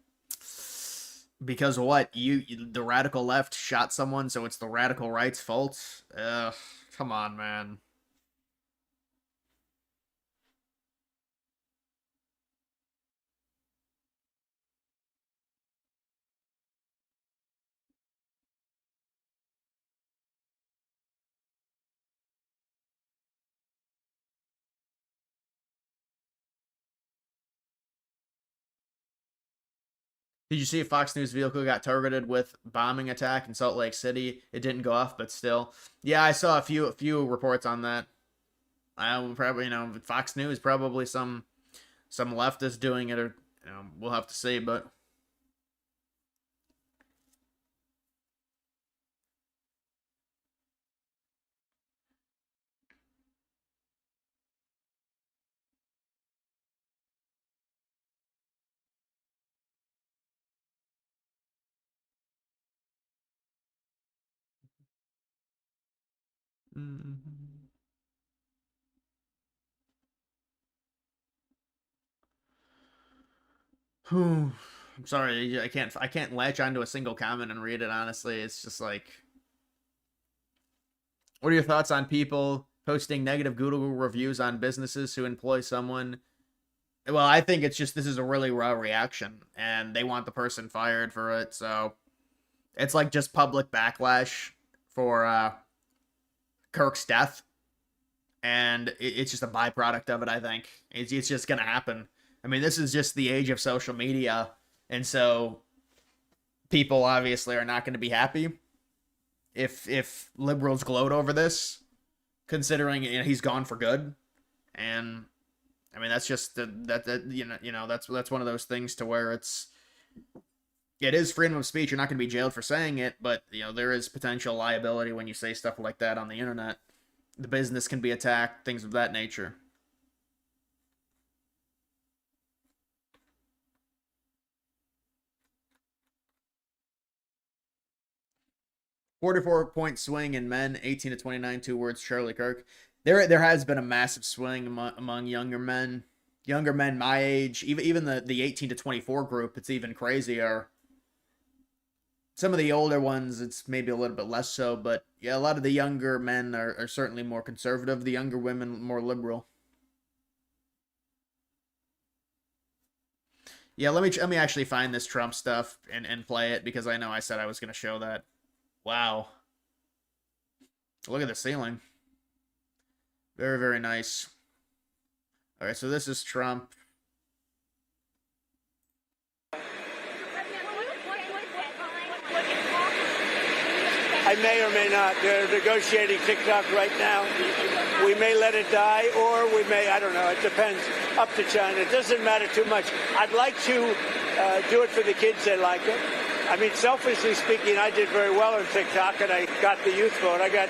Because what? The radical left shot someone, so it's the radical right's fault? Ugh, come on, man. Did you see a Fox News vehicle got targeted with bombing attack in Salt Lake City? It didn't go off, but still. Yeah, I saw a few reports on that. I will probably, Fox News, probably some leftist doing it, or we'll have to see. But I'm sorry, I can't latch onto a single comment and read it. Honestly, it's just like, what are your thoughts on people posting negative Google reviews on businesses who employ someone? Well, I think it's just, this is a really raw reaction, and they want the person fired for it. So it's like just public backlash for Kirk's death, and it's just a byproduct of it. I think it's just gonna happen. I mean, this is just the age of social media, and so people obviously are not going to be happy if liberals gloat over this, considering he's gone for good. And I mean, that's just that's one of those things to where it is freedom of speech. You're not going to be jailed for saying it, but there is potential liability when you say stuff like that on the internet. The business can be attacked, things of that nature. 44-point swing in men, 18 to 29, 2 words, Charlie Kirk. There has been a massive swing among younger men my age, even the 18 to 24 group. It's even crazier. Some of the older ones, it's maybe a little bit less so, but yeah, a lot of the younger men are certainly more conservative. The younger women more liberal. Yeah, let me actually find this Trump stuff and play it, because I know I said I was going to show that. Wow. Look at the ceiling. Very, very nice. All right, so this is Trump. I may or may not. They're negotiating TikTok right now. We may let it die, or we may, I don't know. It depends. Up to China. It doesn't matter too much. I'd like to do it for the kids. They like it. I mean, selfishly speaking, I did very well on TikTok, and I got the youth vote. I got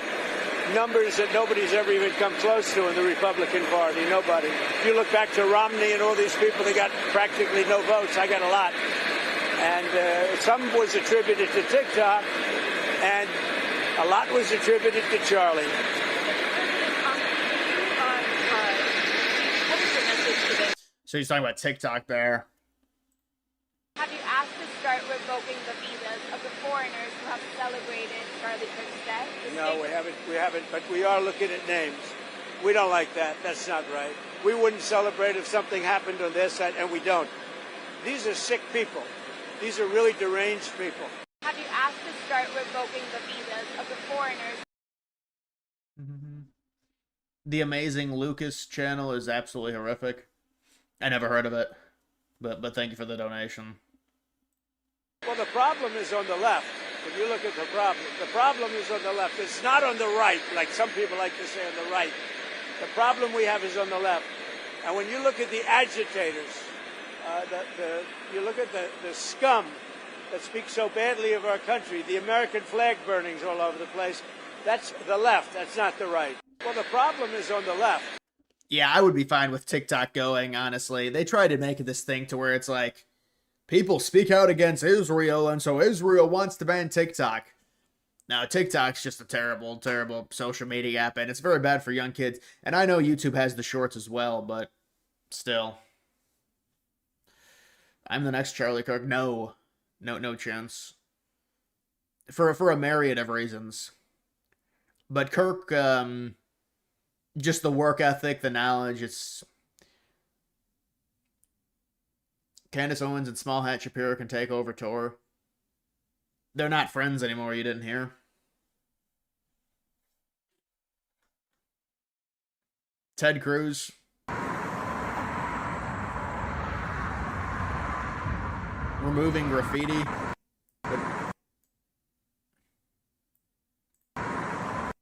numbers that nobody's ever even come close to in the Republican Party. Nobody. If you look back to Romney and all these people, they got practically no votes. I got a lot. And some was attributed to TikTok, and a lot was attributed to Charlie. So he's talking about TikTok there. Have you asked to start revoking the visas of the foreigners who have celebrated Charlie Kirk's death? No, we haven't, but we are looking at names. We don't like that. That's not right. We wouldn't celebrate if something happened on their side, and we don't. These are sick people. These are really deranged people. Have you asked to start revoking the visas of the foreigners? The Amazing Lucas channel is absolutely horrific. I never heard of it, but thank you for the donation. Well, the problem is on the left. If you look at the problem is on the left. It's not on the right, like some people like to say on the right. The problem we have is on the left. And when you look at the agitators, you look at the scum that speaks so badly of our country, the American flag burnings all over the place, that's the left. That's not the right. Well, the problem is on the left. Yeah, I would be fine with TikTok going, honestly. They try to make this thing to where it's like, people speak out against Israel, and so Israel wants to ban TikTok. Now, TikTok's just a terrible, terrible social media app, and it's very bad for young kids. And I know YouTube has the shorts as well, but still. I'm the next Charlie Kirk. No. No chance. For a myriad of reasons. But Kirk, just the work ethic, the knowledge, it's... Candace Owens and Small Hat Shapiro can take over Tor. They're not friends anymore, you didn't hear? Ted Cruz. Removing graffiti.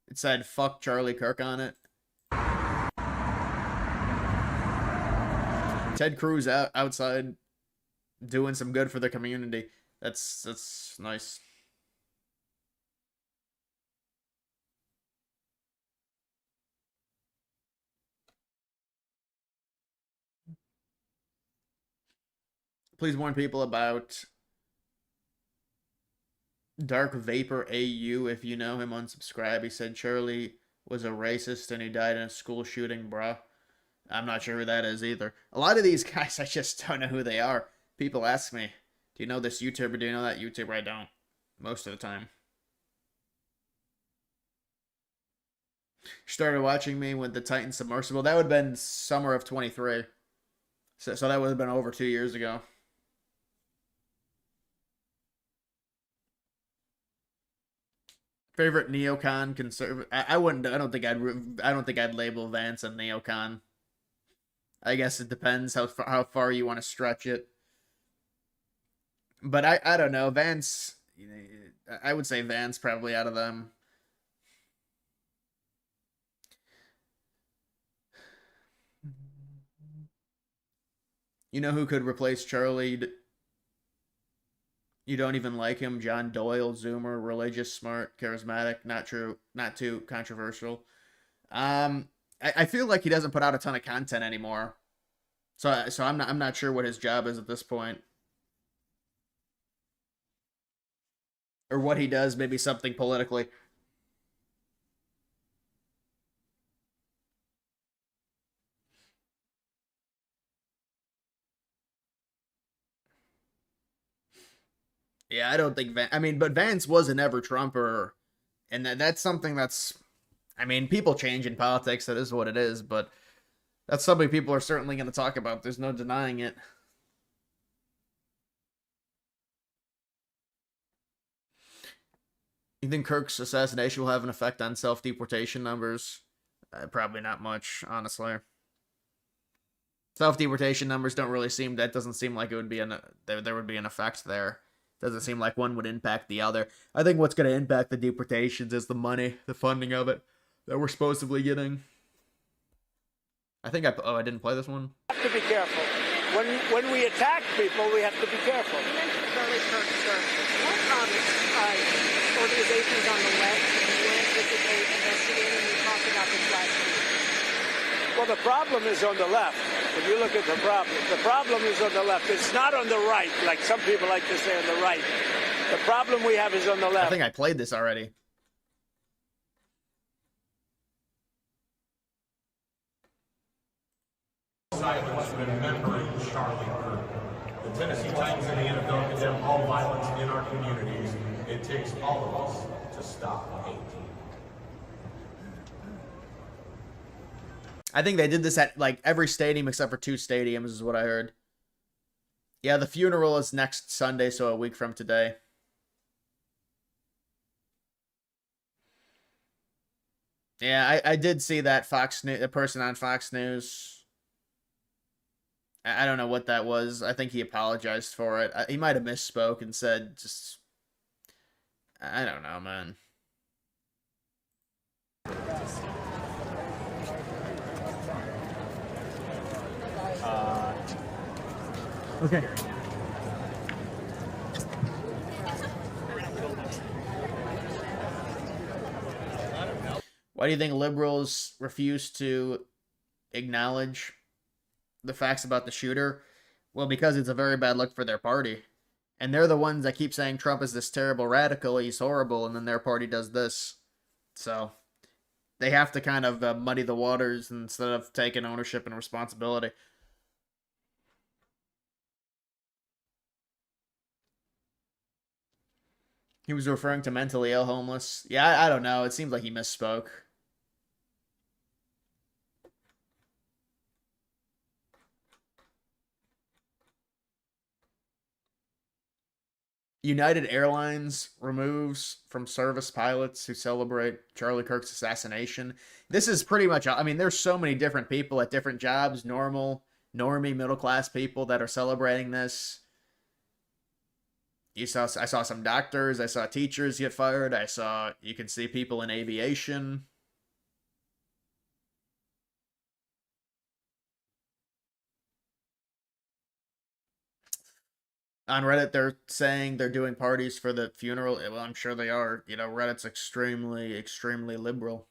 It said, fuck Charlie Kirk on it. Ted Cruz outside doing some good for the community. That's nice. Please warn people about Dark Vapor AU. If you know him, unsubscribe. He said Charlie was a racist and he died in a school shooting, bruh. I'm not sure who that is either. A lot of these guys, I just don't know who they are. People ask me, do you know this YouTuber? Do you know that YouTuber? I don't. Most of the time. Started watching me with the Titan submersible. That would have been summer of 23. So that would have been over 2 years ago. Favorite neocon conservative? I wouldn't. I don't think I'd label Vance a neocon. I guess it depends how far you want to stretch it. But I don't know. Vance, I would say Vance probably out of them. You know who could replace Charlie? You don't even like him. John Doyle, Zoomer, religious, smart, charismatic, not too controversial. I feel like he doesn't put out a ton of content anymore. So I'm not sure what his job is at this point. Or what he does, maybe something politically. Yeah, I don't think but Vance was an ever-Trumper, and that's something that's... I mean, people change in politics, that is what it is, but that's something people are certainly going to talk about. There's no denying it. You think Kirk's assassination will have an effect on self-deportation numbers? Probably not much, honestly. Self-deportation numbers don't really seem... That doesn't seem like it would be there would be an effect there. Doesn't seem like one would impact the other. I think what's going to impact the deportations is the money, the funding of it that we're supposedly getting. I think I didn't play this one. We have to be careful. When we attack people, we have to be careful. You mentioned Charlie Kirk, sir. What organizations on the left do you anticipate investigating? We talked about this last week. Well, the problem is on the left. If you look at the problem is on the left. It's not on the right, like some people like to say on the right. The problem we have is on the left. I think I played this already. Silence remembering Charlie Kirk. The Tennessee Titans and the NFL condemn all violence in our communities. It takes all of us to stop hate. I think they did this at like every stadium except for 2 stadiums is what I heard. Yeah, the funeral is next Sunday, so a week from today. Yeah, I did see that Fox News, the person on Fox News. I don't know what that was. I think he apologized for it. He might have misspoke and said just... I don't know, man. Okay. Why do you think liberals refuse to acknowledge the facts about the shooter? Well, because it's a very bad look for their party. And they're the ones that keep saying Trump is this terrible radical, he's horrible, and then their party does this. So they have to kind of muddy the waters instead of taking ownership and responsibility. He was referring to mentally ill homeless. Yeah, I don't know. It seems like he misspoke. United Airlines removes from service pilots who celebrate Charlie Kirk's assassination. This is pretty much, I mean, there's so many different people at different jobs, normie, middle class people that are celebrating this. I saw some doctors, I saw teachers get fired, you can see people in aviation. On Reddit, they're saying they're doing parties for the funeral. Well, I'm sure they are. You know, Reddit's extremely, extremely liberal.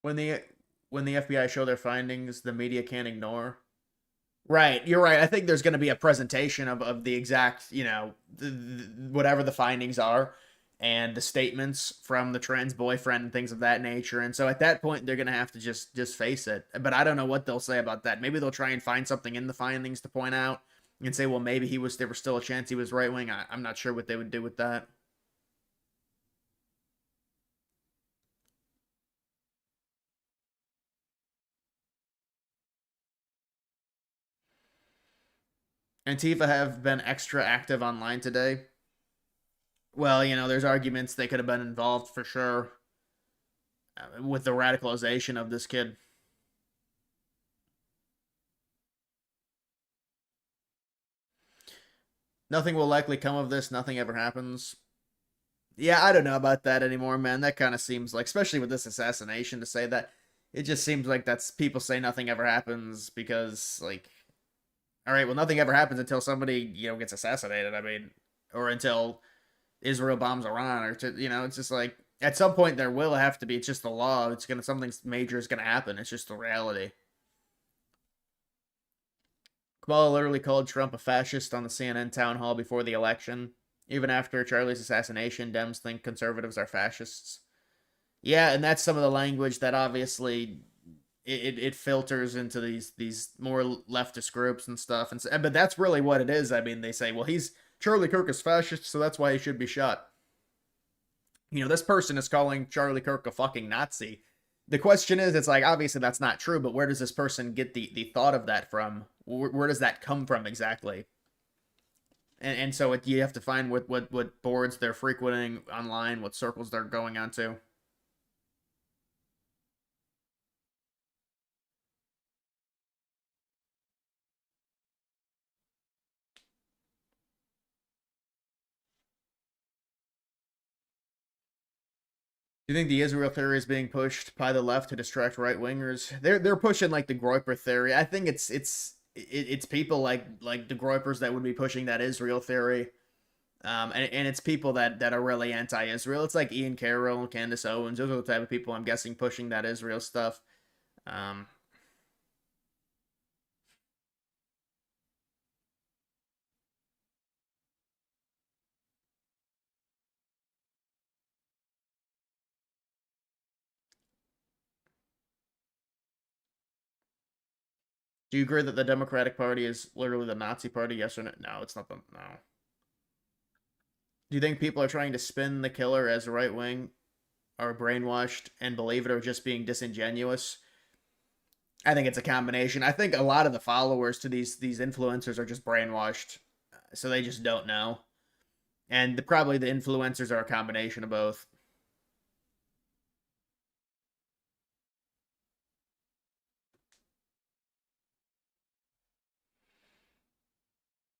When the when the FBI show their findings, the media can't ignore. Right, you're right. I think there's going to be a presentation of the exact, whatever the findings are and the statements from the trans boyfriend and things of that nature. And so at that point they're going to have to just face it. But I don't know what they'll say about that. Maybe they'll try and find something in the findings to point out and say, well, maybe there was still a chance he was right wing. I'm not sure what they would do with that. Antifa have been extra active online today. Well, there's arguments they could have been involved for sure with the radicalization of this kid. Nothing will likely come of this. Nothing ever happens. Yeah, I don't know about that anymore, man. That kind of seems like, especially with this assassination, to say that, it just seems like that's people say nothing ever happens because, like, all right, well, nothing ever happens until somebody, gets assassinated. I mean, or until Israel bombs Iran, or it's just like at some point there will have to be. It's just the law. Something major is gonna happen. It's just the reality. Kamala literally called Trump a fascist on the CNN town hall before the election. Even after Charlie's assassination, Dems think conservatives are fascists. Yeah, and that's some of the language that obviously it filters into these more leftist groups and stuff. But that's really what it is. I mean, they say, well, Charlie Kirk is fascist, so that's why he should be shot. This person is calling Charlie Kirk a fucking Nazi. The question is, it's like, obviously that's not true, but where does this person get the thought of that from? Where does that come from exactly? And so you have to find what boards they're frequenting online, what circles they're going onto. Do you think the Israel theory is being pushed by the left to distract right wingers? They're pushing like the Groyper theory. I think it's people like the Groypers that would be pushing that Israel theory. And it's people that are really anti-Israel. It's like Ian Carroll, Candace Owens. Those are the type of people I'm guessing pushing that Israel stuff. Um, do you agree that the Democratic Party is literally the Nazi Party? Yes or no? No, it's not. No. Do you think people are trying to spin the killer as right wing, are brainwashed, and believe it, or just being disingenuous? I think it's a combination. I think a lot of the followers to these influencers are just brainwashed, so they just don't know. And probably the influencers are a combination of both.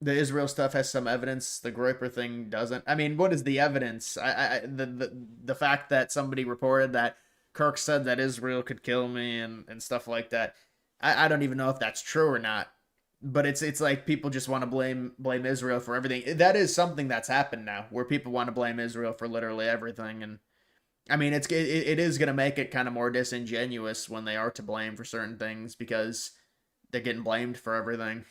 The Israel stuff has some evidence. The Groyper thing doesn't. I mean, what is the evidence? The fact that somebody reported that Kirk said that Israel could kill me and stuff like that. I don't even know if that's true or not. But it's like people just want to blame Israel for everything. That is something that's happened now, where people want to blame Israel for literally everything. And I mean, it is going to make it kind of more disingenuous when they are to blame for certain things, because they're getting blamed for everything.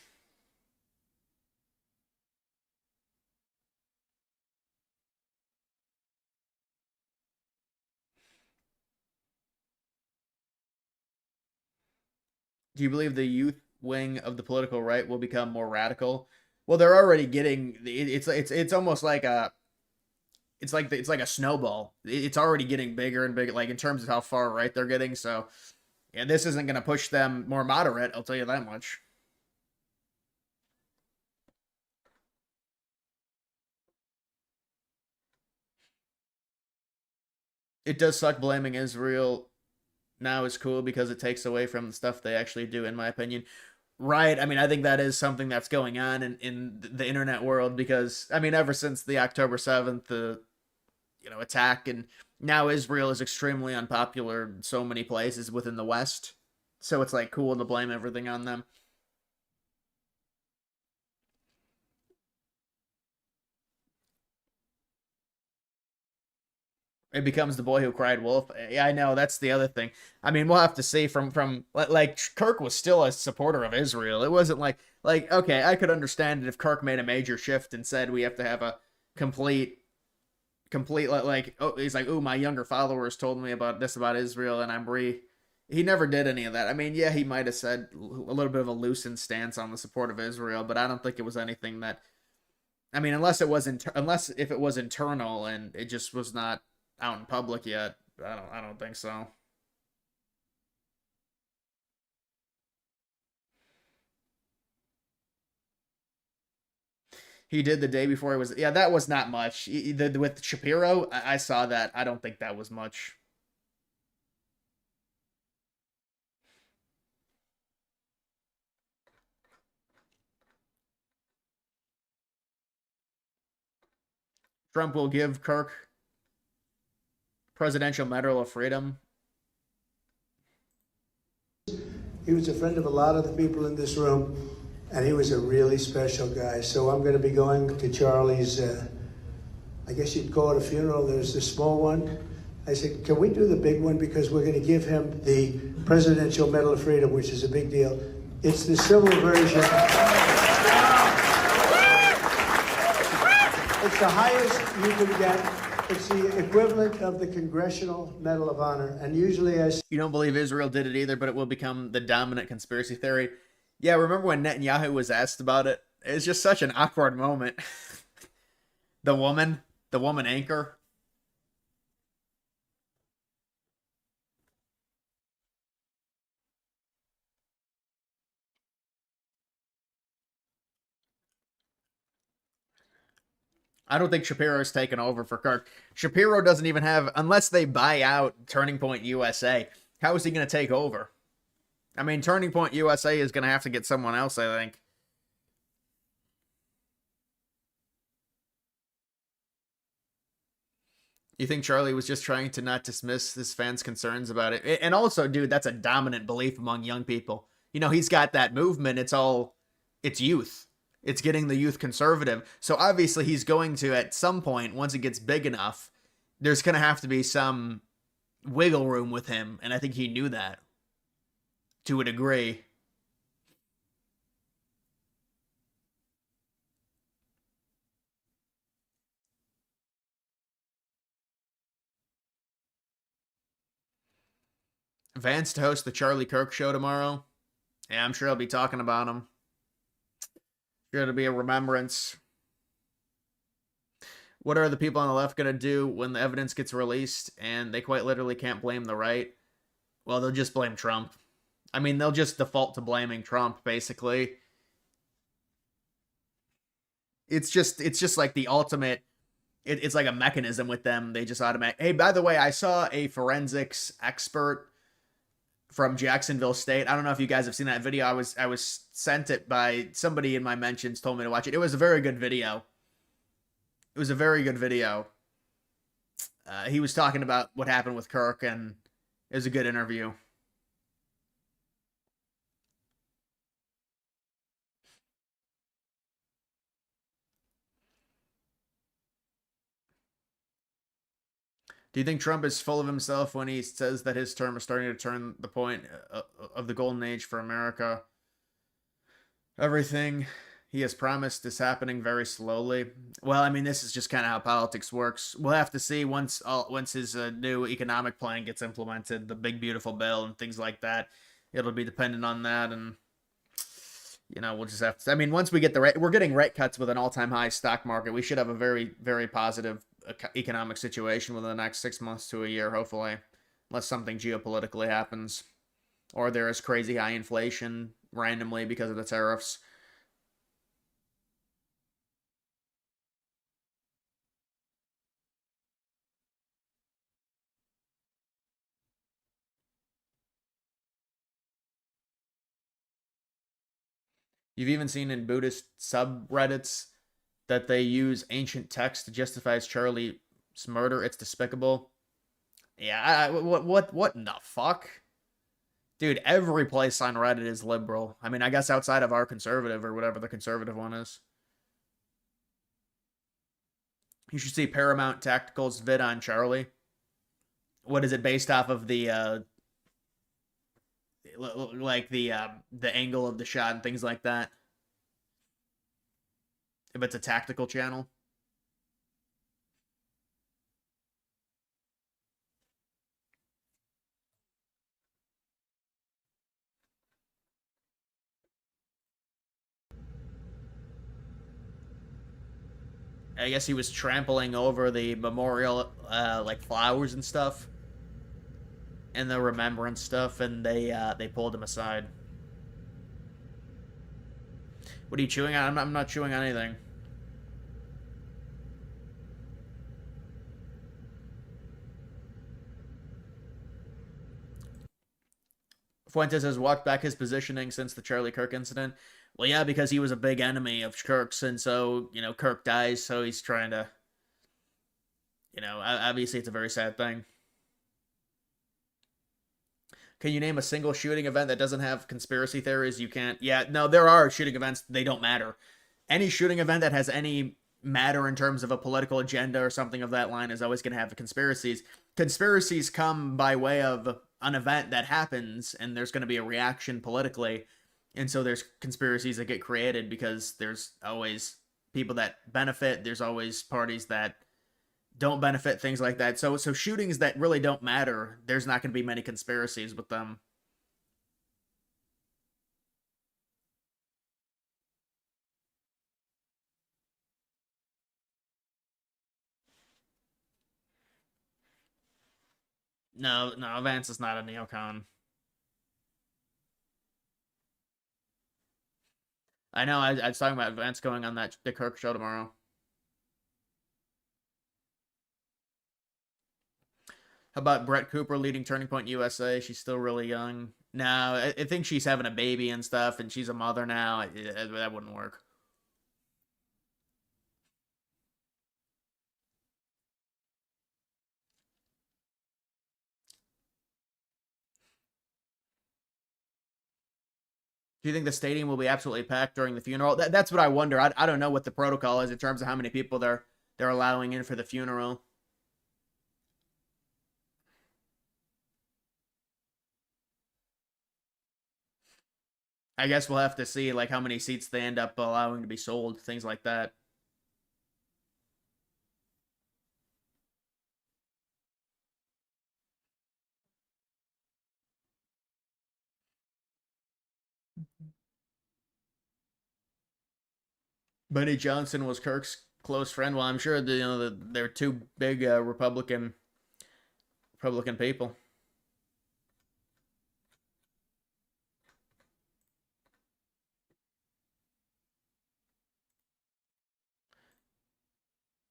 Do you believe the youth wing of the political right will become more radical? Well, they're already getting. It's almost like a. It's like a snowball. It's already getting bigger and bigger, like in terms of how far right they're getting. So, yeah, this isn't going to push them more moderate. I'll tell you that much. It does suck blaming Israel now is cool because it takes away from the stuff they actually do, in my opinion. Right. I mean, I think that is something that's going on in the internet world, because I mean, ever since the October 7th, attack, and now Israel is extremely unpopular in so many places within the West. So it's like cool to blame everything on them. It becomes the boy who cried wolf. Yeah, I know, that's the other thing. I mean, we'll have to see from like Kirk was still a supporter of Israel. It wasn't like okay, I could understand it if Kirk made a major shift and said we have to have a complete like oh, he's like, oh, my younger followers told me about this about Israel and I'm re. He never did any of that. I mean, yeah, he might have said a little bit of a loosened stance on the support of Israel, but I don't think it was anything that. I mean, unless if it was internal and it just was not out in public yet. I don't think so. He did the day before it was, yeah, that was not much. With Shapiro, I saw that. I don't think that was much. Trump will give Kirk Presidential Medal of Freedom. He was a friend of a lot of the people in this room, and he was a really special guy. So I'm going to be going to Charlie's, I guess you'd call it a funeral. There's the small one. I said, can we do the big one? Because we're going to give him the Presidential Medal of Freedom, which is a big deal. It's the civil version. It's the highest you can get. It's the equivalent of the Congressional Medal of Honor. And usually You don't believe Israel did it either, but it will become the dominant conspiracy theory. Yeah, remember when Netanyahu was asked about it? It's just such an awkward moment. the woman anchor. I don't think Shapiro's taken over for Kirk. Shapiro doesn't even have, unless they buy out Turning Point USA, how is he going to take over? I mean, Turning Point USA is going to have to get someone else, I think. You think Charlie was just trying to not dismiss his fans' concerns about it? And also, dude, that's a dominant belief among young people. You know, he's got that movement. It's youth. It's getting the youth conservative. So obviously he's going to, at some point, once it gets big enough, there's going to have to be some wiggle room with him. And I think he knew that to a degree. Vance to host the Charlie Kirk show tomorrow. Yeah, I'm sure I'll be talking about him. Sure, it'll be a remembrance. What are the people on the left going to do when the evidence gets released and they quite literally can't blame the right? Well, they'll just blame Trump. I mean, they'll just default to blaming Trump, basically. It's just like the ultimate. It's like a mechanism with them. They just automatic. Hey, by the way, I saw a forensics expert from Jacksonville State. I don't know if you guys have seen that video. I was sent it by somebody in my mentions, told me to watch it. It was a very good video. It was a very good video. He was talking about what happened with Kirk, and it was a good interview. Do you think Trump is full of himself when he says that his term is starting to turn the point of the golden age for America? Everything he has promised is happening very slowly. Well, I mean, this is just kind of how politics works. We'll have to see once his new economic plan gets implemented, the big beautiful bill and things like that. It'll be dependent on that, and we'll just have to. I mean, once we get we're getting rate cuts with an all-time high stock market. We should have a very, very positive economic situation within the next 6 months to a year, hopefully, unless something geopolitically happens, or there is crazy high inflation randomly because of the tariffs. You've even seen in Buddhist subreddits that they use ancient text to justify Charlie's murder. It's despicable. Yeah, what in the fuck? Dude, every place on Reddit is liberal. I mean, I guess outside of our conservative or whatever the conservative one is. You should see Paramount Tactical's vid on Charlie. What is it based off of the like the angle of the shot and things like that? If it's a tactical channel. I guess he was trampling over the memorial, like flowers and stuff, and the remembrance stuff, and they pulled him aside. What are you chewing on? I'm not chewing on anything. Fuentes has walked back his positioning since the Charlie Kirk incident. Well, yeah, because he was a big enemy of Kirk's, and so, Kirk dies, so he's trying to, obviously it's a very sad thing. Can you name a single shooting event that doesn't have conspiracy theories? You can't. Yeah, no, there are shooting events, they don't matter. Any shooting event that has any matter in terms of a political agenda or something of that line is always going to have the conspiracies. Conspiracies come by way of an event that happens, and there's going to be a reaction politically. And so there's conspiracies that get created because there's always people that benefit. There's always parties that don't benefit, things like that. So shootings that really don't matter, there's not going to be many conspiracies with them. No, Vance is not a neocon. I know. I was talking about Vance going on the Kirk show tomorrow. How about Brett Cooper leading Turning Point USA? She's still really young. No, I think she's having a baby and stuff, and she's a mother now. That wouldn't work. Do you think the stadium will be absolutely packed during the funeral? That's what I wonder. I don't know what the protocol is in terms of how many people they're allowing in for the funeral. I guess we'll have to see like how many seats they end up allowing to be sold, things like that. Benny Johnson was Kirk's close friend. Well, I'm sure they're two big Republican people.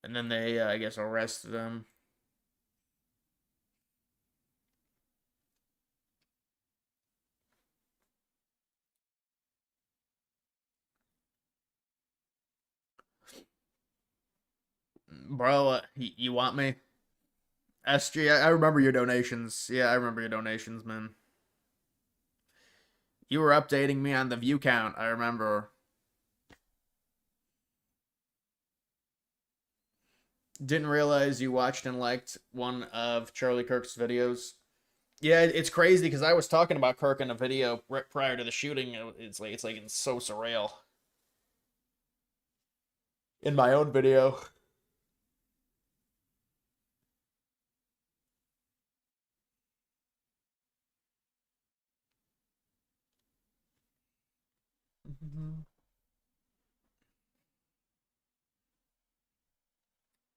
And then they, I guess, arrested him. Bro, you want me? SG, I remember your donations. Yeah, I remember your donations, man. You were updating me on the view count, I remember. Didn't realize you watched and liked one of Charlie Kirk's videos. Yeah, it's crazy because I was talking about Kirk in a video prior to the shooting. It's so surreal. In my own video.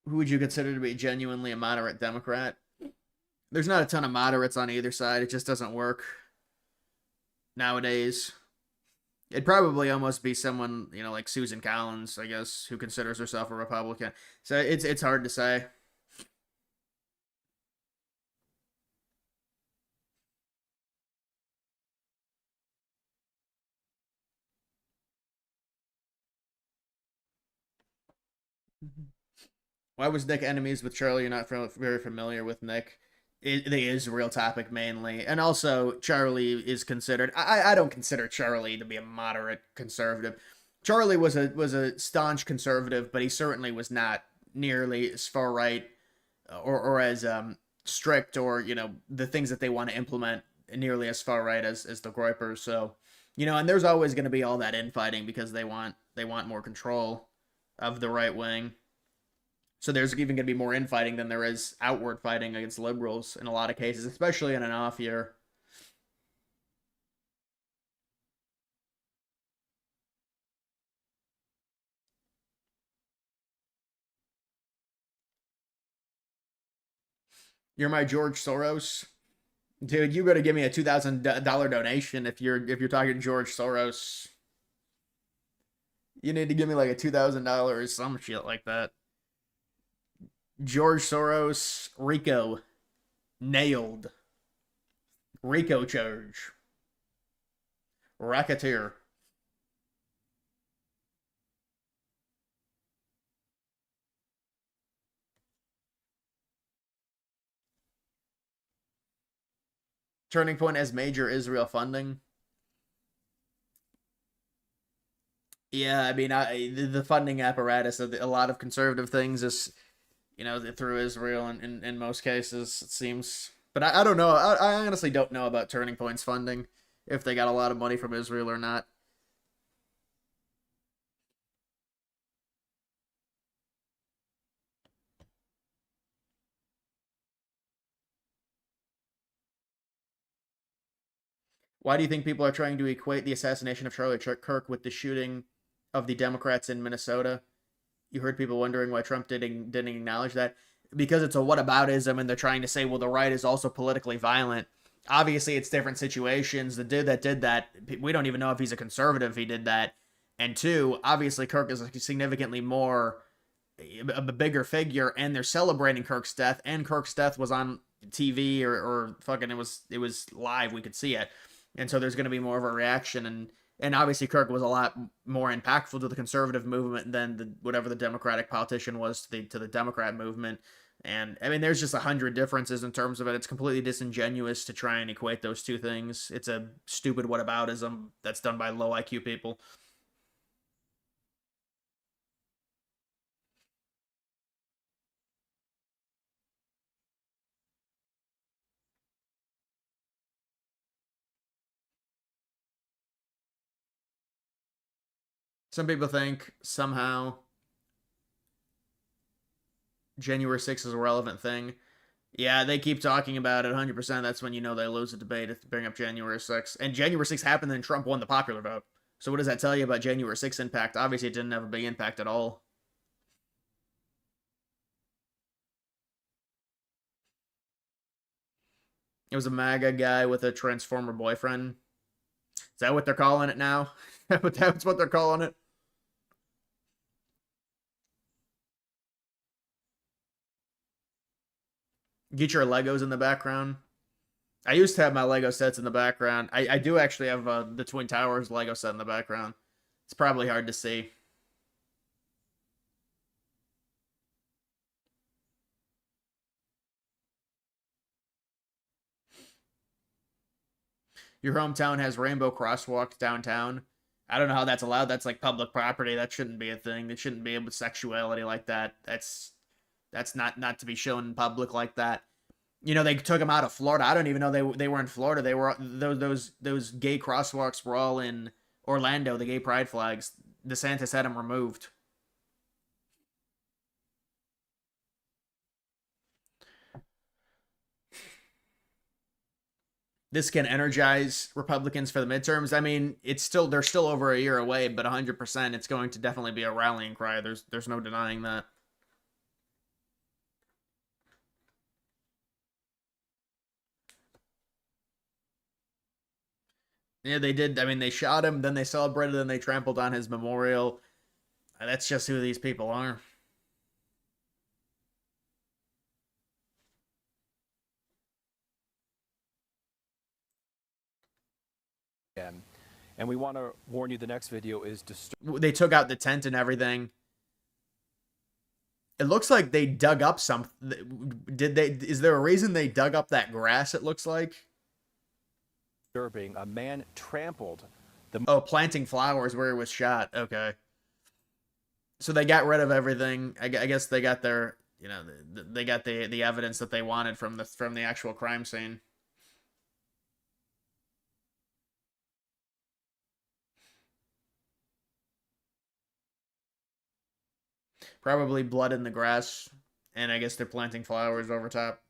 Who would you consider to be genuinely a moderate Democrat? There's not a ton of moderates on either side. It just doesn't work nowadays. It'd probably almost be someone, like Susan Collins, I guess, who considers herself a Republican. So it's hard to say. Why was Nick enemies with Charlie? You're not very familiar with Nick. It is a real topic mainly, and also Charlie is considered. I don't consider Charlie to be a moderate conservative. Charlie was a staunch conservative, but he certainly was not nearly as far right or as strict, or the things that they want to implement nearly as far right as the Groypers. So and there's always going to be all that infighting because they want more control of the right wing. So there's even going to be more infighting than there is outward fighting against liberals in a lot of cases, especially in an off year. You're my George Soros, dude. You better give me a $2,000 donation if you're talking George Soros. You need to give me like a $2,000 or some shit like that. George Soros, RICO, nailed. RICO charge. Racketeer. Turning point as major Israel funding. Yeah, I mean, the funding apparatus of a lot of conservative things is, through Israel in most cases, it seems. But I don't know. I honestly don't know about Turning Point's funding, if they got a lot of money from Israel or not. Why do you think people are trying to equate the assassination of Charlie Kirk with the shooting of the Democrats in Minnesota? You heard people wondering why Trump didn't acknowledge that. Because it's a whataboutism, and they're trying to say, well, the right is also politically violent. Obviously, it's different situations. The dude that did that, we don't even know if he's a conservative if he did that. And two, obviously, Kirk is a significantly more a bigger figure, and they're celebrating Kirk's death, and Kirk's death was on TV or fucking it was live. We could see it. And so there's going to be more of a reaction, and obviously Kirk was a lot more impactful to the conservative movement than whatever the Democratic politician was to the Democrat movement. And I mean, there's just 100 differences in terms of it. It's completely disingenuous to try and equate those two things. It's a stupid whataboutism that's done by low IQ people. Some people think somehow January 6th is a relevant thing. Yeah, they keep talking about it 100%. That's when they lose a debate if they bring up January 6th. And January 6th happened, and Trump won the popular vote. So what does that tell you about January 6th impact? Obviously, it didn't have a big impact at all. It was a MAGA guy with a Transformer boyfriend. Is that what they're calling it now? That's what they're calling it? Get your Legos in the background. I used to have my Lego sets in the background. I do actually have the Twin Towers Lego set in the background. It's probably hard to see. Your hometown has rainbow crosswalks downtown. I don't know how that's allowed. That's like public property. That shouldn't be a thing. They shouldn't be able to sexuality like that. That's That's not to be shown in public like that. They took them out of Florida. I don't even know they were in Florida. They were those gay crosswalks were all in Orlando. The gay pride flags. DeSantis had them removed. This can energize Republicans for the midterms. I mean, they're still over a year away, but 100% it's going to definitely be a rallying cry. There's no denying that. Yeah, they did. I mean, they shot him, then they celebrated, then they trampled on his memorial. That's just who these people are. And we want to warn you, the next video is they took out the tent and everything. It looks like they dug up some. Is there a reason they dug up that grass? It looks like disturbing. A man trampled the planting flowers where he was shot. Okay, so they got rid of everything. I guess they got their, they got the evidence that they wanted from the actual crime scene. Probably blood in the grass, and I guess they're planting flowers over top.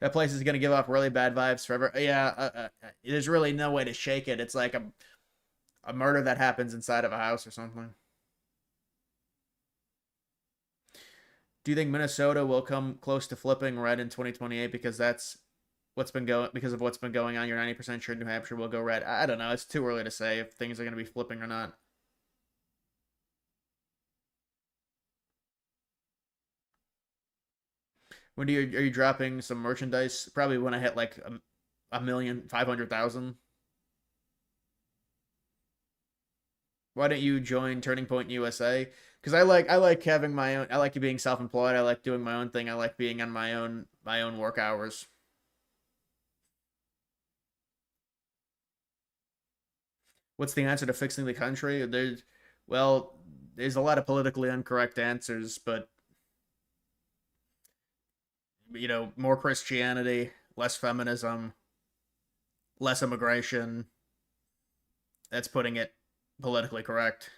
That place is going to give off really bad vibes forever. Yeah, there's really no way to shake it. It's like a murder that happens inside of a house or something. Do you think Minnesota will come close to flipping red in 2028 because of what's been going on? You're 90% sure New Hampshire will go red. I don't know. It's too early to say if things are going to be flipping or not. When are you dropping some merchandise? Probably when I hit like 1,500,000. Why don't you join Turning Point USA? Because I like having my own. I like being self-employed. I like doing my own thing. I like being on my own work hours. What's the answer to fixing the country? There's a lot of politically incorrect answers, but more Christianity, less feminism, less immigration. That's putting it politically correct.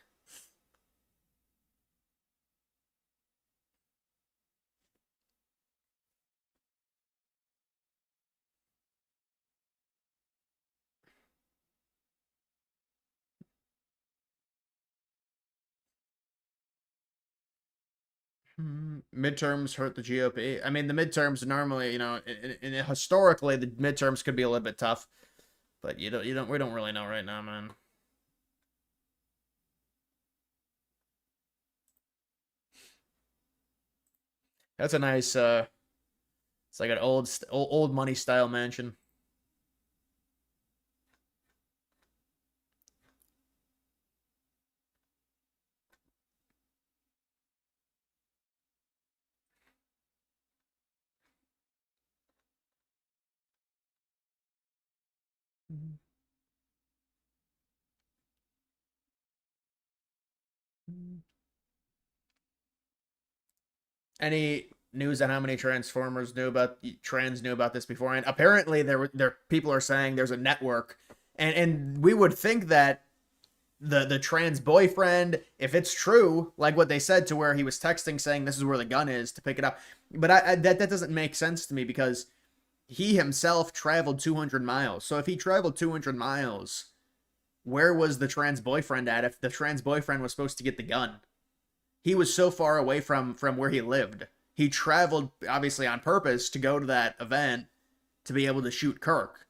Midterms hurt the GOP. I mean, the midterms normally, historically, the midterms could be a little bit tough, but we don't really know right now, man. That's a nice, it's like an old money style mansion. Any news on how many trans knew about this beforehand? Apparently, there people are saying there's a network, and we would think that the trans boyfriend, if it's true, like what they said, to where he was texting saying this is where the gun is to pick it up, but that doesn't make sense to me because he himself traveled 200 miles. So if he traveled 200 miles, where was the trans boyfriend at if the trans boyfriend was supposed to get the gun? He was so far away from where he lived. He traveled, obviously, on purpose to go to that event to be able to shoot Kirk.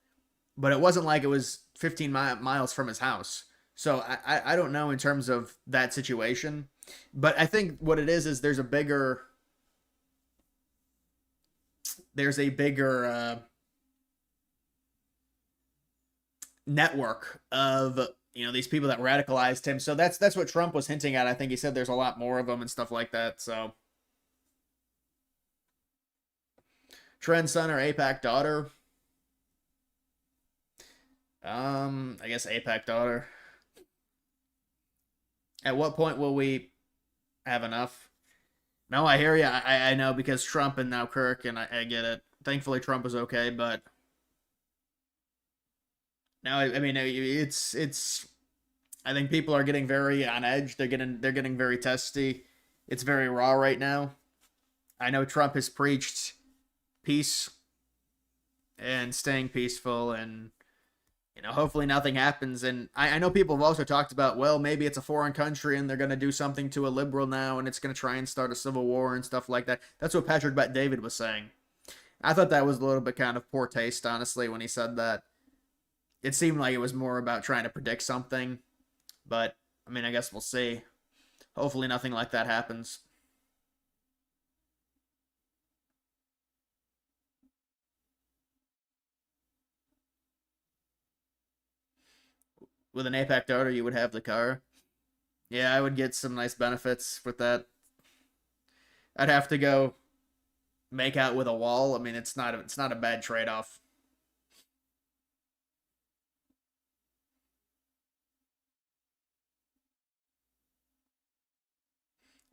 But it wasn't like it was 15 miles from his house. So I don't know in terms of that situation. But I think what it is there's a bigger network of these people that radicalized him. So that's what Trump was hinting at. I think he said there's a lot more of them and stuff like that. So Trend son or APAC daughter? I guess APAC daughter. At what point will we have enough? No, I hear you. I know, because Trump and now Kirk, and I get it. Thankfully, Trump is okay, but now I mean it's. I think people are getting very on edge. They're getting very testy. It's very raw right now. I know Trump has preached peace and staying peaceful, and hopefully nothing happens. And I know people have also talked about, well, maybe it's a foreign country and they're going to do something to a liberal now and it's going to try and start a civil war and stuff like that. That's what Patrick Bet-David was saying. I thought that was a little bit kind of poor taste, honestly, when he said that. It seemed like it was more about trying to predict something. But, I mean, I guess we'll see. Hopefully nothing like that happens. With an APAC daughter, you would have the car. Yeah, I would get some nice benefits with that. I'd have to go make out with a wall. I mean, it's not a bad trade-off.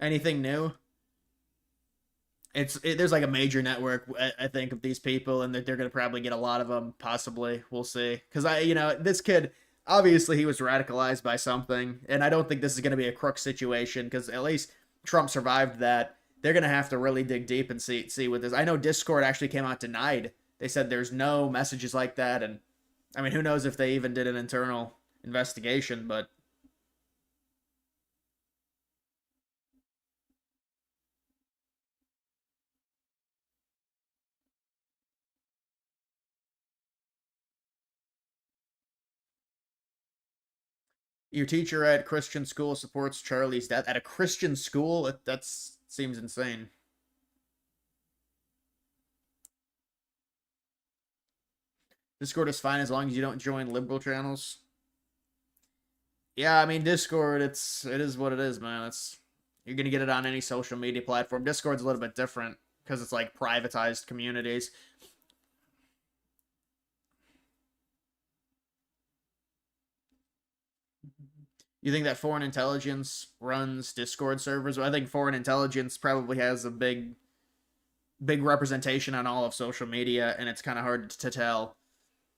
Anything new? There's like a major network, I think, of these people, and they're gonna probably get a lot of them. Possibly, we'll see. Because this kid, obviously he was radicalized by something, and I don't think this is gonna be a crook situation. Because at least Trump survived that. They're gonna have to really dig deep and see what this. I know Discord actually came out denied. They said there's no messages like that, and I mean, who knows if they even did an internal investigation, but. Your teacher at Christian school supports Charlie's death. At a Christian school? That seems insane. Discord is fine as long as you don't join liberal channels. Yeah, I mean, Discord, it is what it is, man. You're gonna get it on any social media platform. Discord's a little bit different because it's like privatized communities. You think that foreign intelligence runs Discord servers? Well, I think foreign intelligence probably has a big representation on all of social media, and it's kind of hard to tell.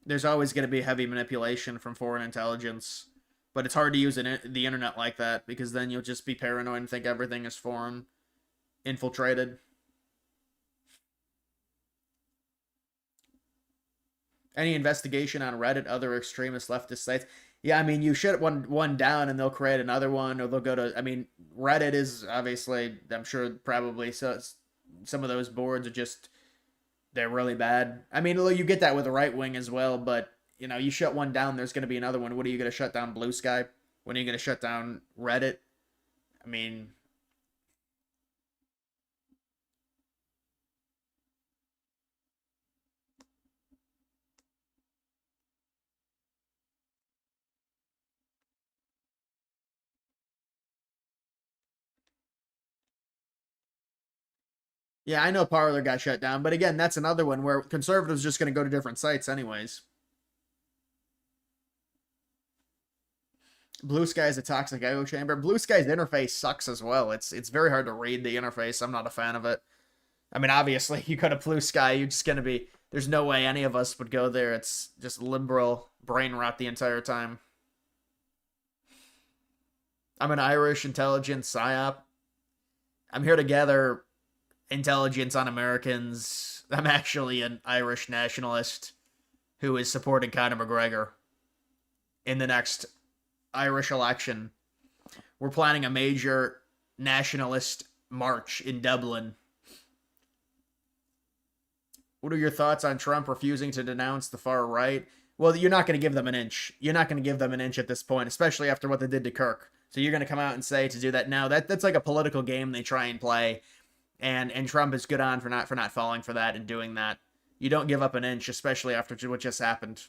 There's always going to be heavy manipulation from foreign intelligence, but it's hard to use the internet like that, because then you'll just be paranoid and think everything is foreign, infiltrated. Any investigation on Reddit, other extremist leftist sites? Yeah, I mean, you shut one down and they'll create another one, or they'll go to. I mean, Reddit is obviously, I'm sure, probably so. Some of those boards are they're really bad. I mean, you get that with the right wing as well, but you shut one down, there's going to be another one. What are you going to shut down? Blue Sky? When are you going to shut down Reddit? I mean. Yeah, I know Parler got shut down, but again, that's another one where conservatives are just going to go to different sites anyways. Blue Sky is a toxic echo chamber. Blue Sky's interface sucks as well. It's very hard to read the interface. I'm not a fan of it. I mean, obviously, you go to Blue Sky, you're just going to be. There's no way any of us would go there. It's just liberal brain rot the entire time. I'm an Irish intelligence psyop. I'm here to gather intelligence on Americans. I'm actually an Irish nationalist who is supporting Conor McGregor in the next Irish election. We're planning a major nationalist march in Dublin. What are your thoughts on Trump refusing to denounce the far right? Well, you're not going to give them an inch. You're not going to give them an inch at this point, especially after what they did to Kirk. So you're going to come out and say to do that now. That's like a political game they try and play. And Trump is good on for not falling for that and doing that. You don't give up an inch, especially after what just happened.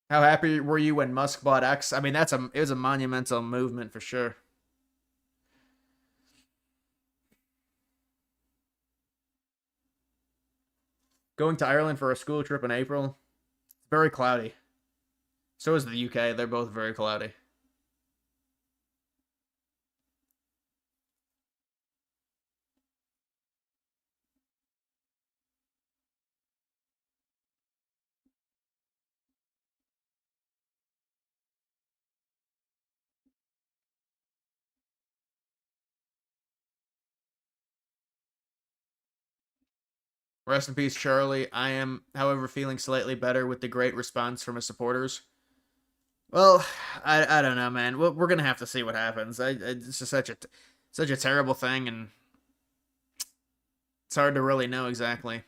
How happy were you when Musk bought X? I mean, it was a monumental movement for sure. Going to Ireland for a school trip in April. It's very cloudy. So is the UK. They're both very cloudy. Rest in peace, Charlie. I am, however, feeling slightly better with the great response from his supporters. Well, I don't know, man. We're gonna have to see what happens. It's just such a terrible thing, and it's hard to really know exactly.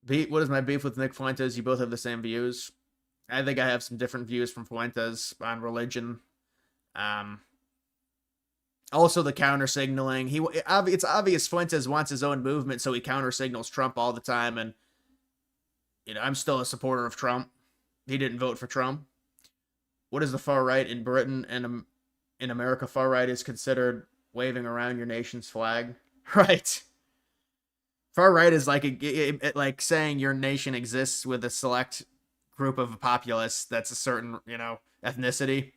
What is my beef with Nick Fuentes? You both have the same views. I think I have some different views from Fuentes on religion. Um, Also, the counter signaling. It's obvious Fuentes wants his own movement, so he counter signals Trump all the time. And I'm still a supporter of Trump. He didn't vote for Trump. What is the far right in Britain and in America? Far right is considered waving around your nation's flag, right? Far right is like saying your nation exists with a select group of populace that's a certain ethnicity.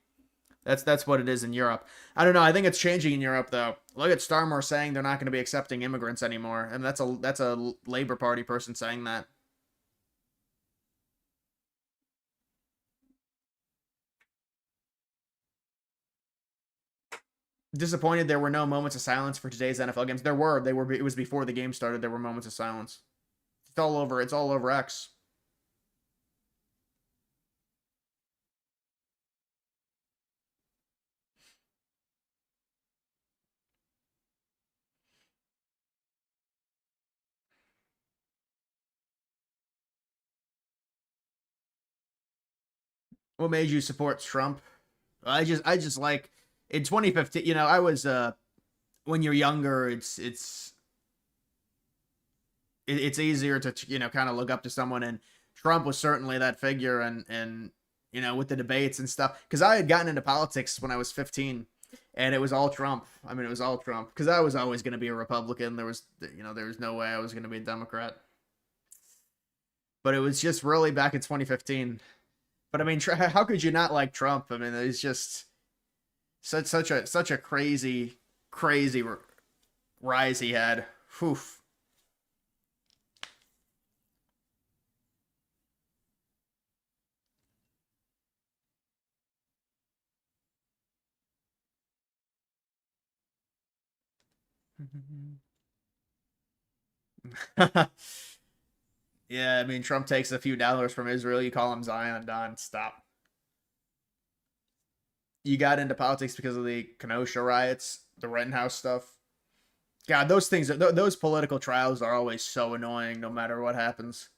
That's what it is in Europe. I don't know. I think it's changing in Europe though. Look at Starmer saying they're not going to be accepting immigrants anymore, and that's a Labor Party person saying that. Disappointed there were no moments of silence for today's NFL games. There were. They were. It was before the game started. There were moments of silence. It's all over. It's all over X. What made you support Trump? I just like in 2015. I was when you're younger, it's easier to kind of look up to someone, and Trump was certainly that figure, and with the debates and stuff, because I had gotten into politics when I was 15, and it was all Trump. I mean, it was all Trump because I was always going to be a Republican. There was no way I was going to be a Democrat, but it was just really back in 2015. But I mean, how could you not like Trump? I mean, he's just such a crazy rise he had. Whew. Yeah, I mean, Trump takes a few dollars from Israel. You call him Zion, Don. Stop. You got into politics because of the Kenosha riots, the Rittenhouse stuff. God, those things, those political trials are always so annoying no matter what happens.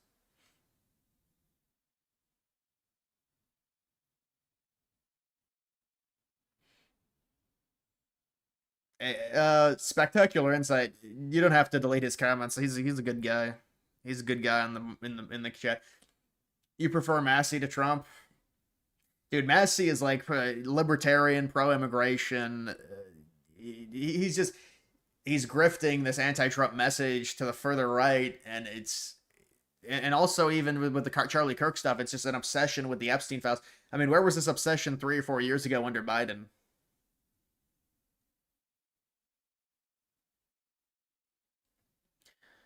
Spectacular insight. You don't have to delete his comments. He's a good guy. He's a good guy in the chat. You prefer Massey to Trump? Dude, Massey is like libertarian, pro-immigration. He's grifting this anti-Trump message to the further right, and also even with the Charlie Kirk stuff, it's just an obsession with the Epstein files. I mean, where was this obsession 3 or 4 years ago under Biden?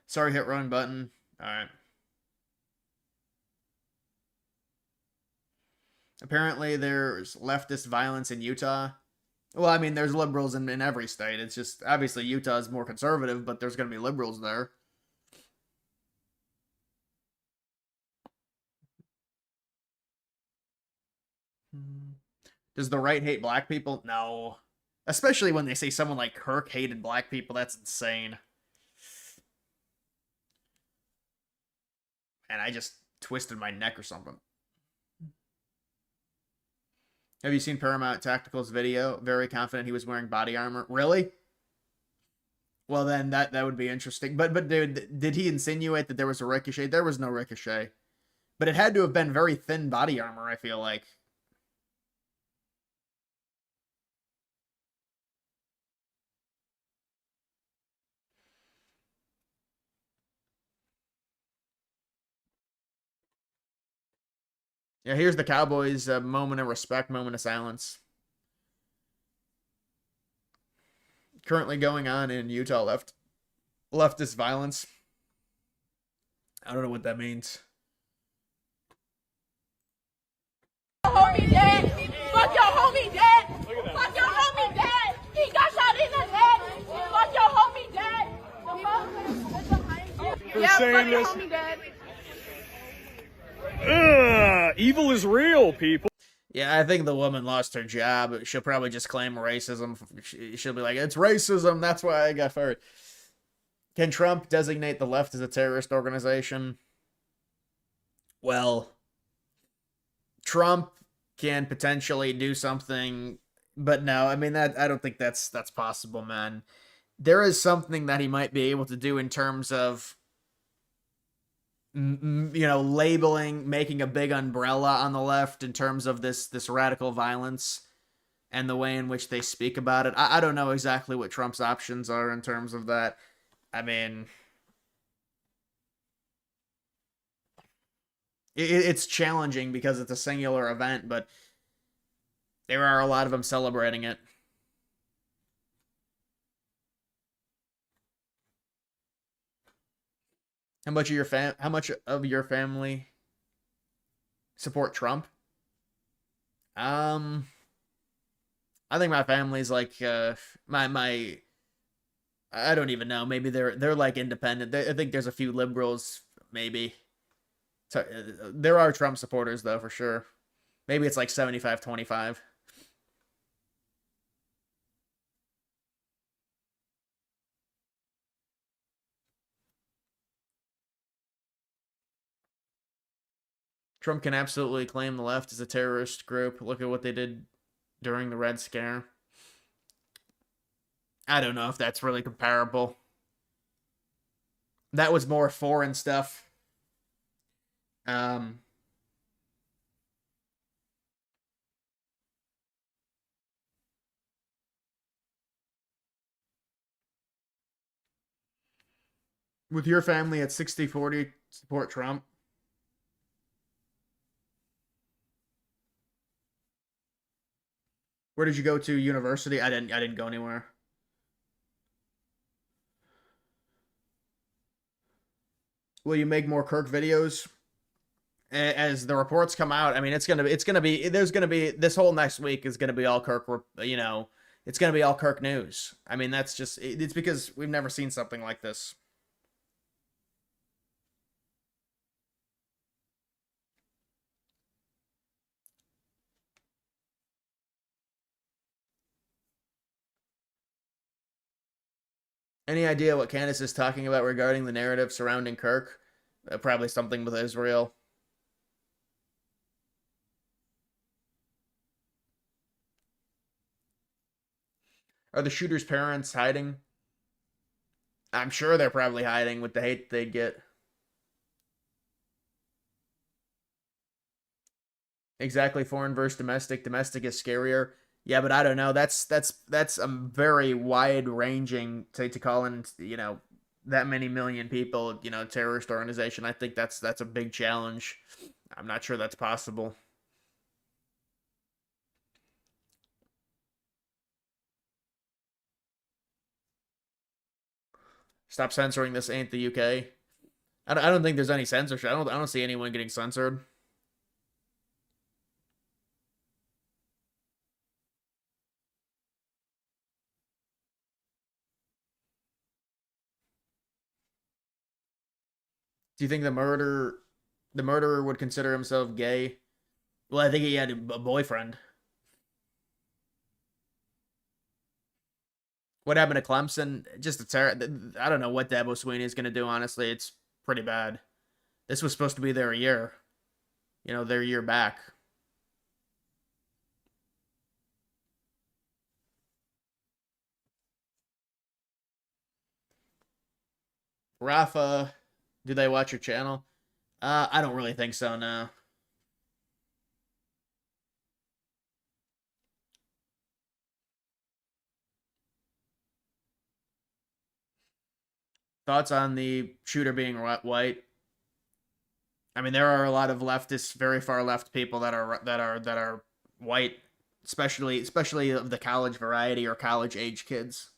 Sorry, hit wrong button. All right. Apparently, there's leftist violence in Utah. Well, I mean, there's liberals in every state. It's just, obviously, Utah is more conservative, but there's going to be liberals there. Does the right hate black people? No. Especially when they say someone like Kirk hated black people. That's insane. And I just twisted my neck or something. Have you seen Paramount Tactical's video? Very confident he was wearing body armor. Really? Well, then that would be interesting. But did he insinuate that there was a ricochet? There was no ricochet. But it had to have been very thin body armor, I feel like. Yeah, here's the Cowboys' moment of respect, moment of silence. Currently going on in Utah leftist violence. I don't know what that means. Homie dead. Fuck your homie dead. Fuck your homie dead. He got shot in the head. Fuck your homie dead. Yeah, fuck your homie dead. Evil is real, people. Yeah, I think the woman lost her job. She'll probably just claim racism. She'll be like, it's racism. That's why I got fired. Can Trump designate the left as a terrorist organization? Well, Trump can potentially do something, but no, I mean, I don't think that's possible, man. There is something that he might be able to do in terms of, labeling, making a big umbrella on the left in terms of this radical violence and the way in which they speak about it. I don't know exactly what Trump's options are in terms of that. I mean, it's challenging because it's a singular event, but there are a lot of them celebrating it. How much of your family support Trump? I think my family's like my I don't even know. Maybe they're like independent. I think there's a few liberals, maybe. So, there are Trump supporters though, for sure. Maybe it's like 75-25. Trump can absolutely claim the left as a terrorist group. Look at what they did during the Red Scare. I don't know if that's really comparable. That was more foreign stuff. With your family at 60-40, support Trump. Where did you go to university? I didn't go anywhere. Will you make more Kirk videos? As the reports come out, I mean, there's gonna be this whole next week is gonna be all Kirk, it's gonna be all Kirk news. I mean, it's because we've never seen something like this. Any idea what Candace is talking about regarding the narrative surrounding Kirk? Probably something with Israel. Are the shooter's parents hiding? I'm sure they're probably hiding with the hate they'd get. Exactly, foreign versus domestic. Domestic is scarier. Yeah, but I don't know. That's a very wide ranging to call in, that many million people, terrorist organization. I think that's a big challenge. I'm not sure that's possible. Stop censoring this. Ain't the UK? I don't think there's any censorship. I don't see anyone getting censored. Do you think the murderer would consider himself gay? Well, I think he had a boyfriend. What happened to Clemson? Just I don't know what Dabo Swinney is going to do, honestly. It's pretty bad. This was supposed to be their year. Their year back. Rafa, do they watch your channel? I don't really think so, no. Thoughts on the shooter being white? I mean, there are a lot of leftists, very far left people that are white, especially of the college variety or college age kids.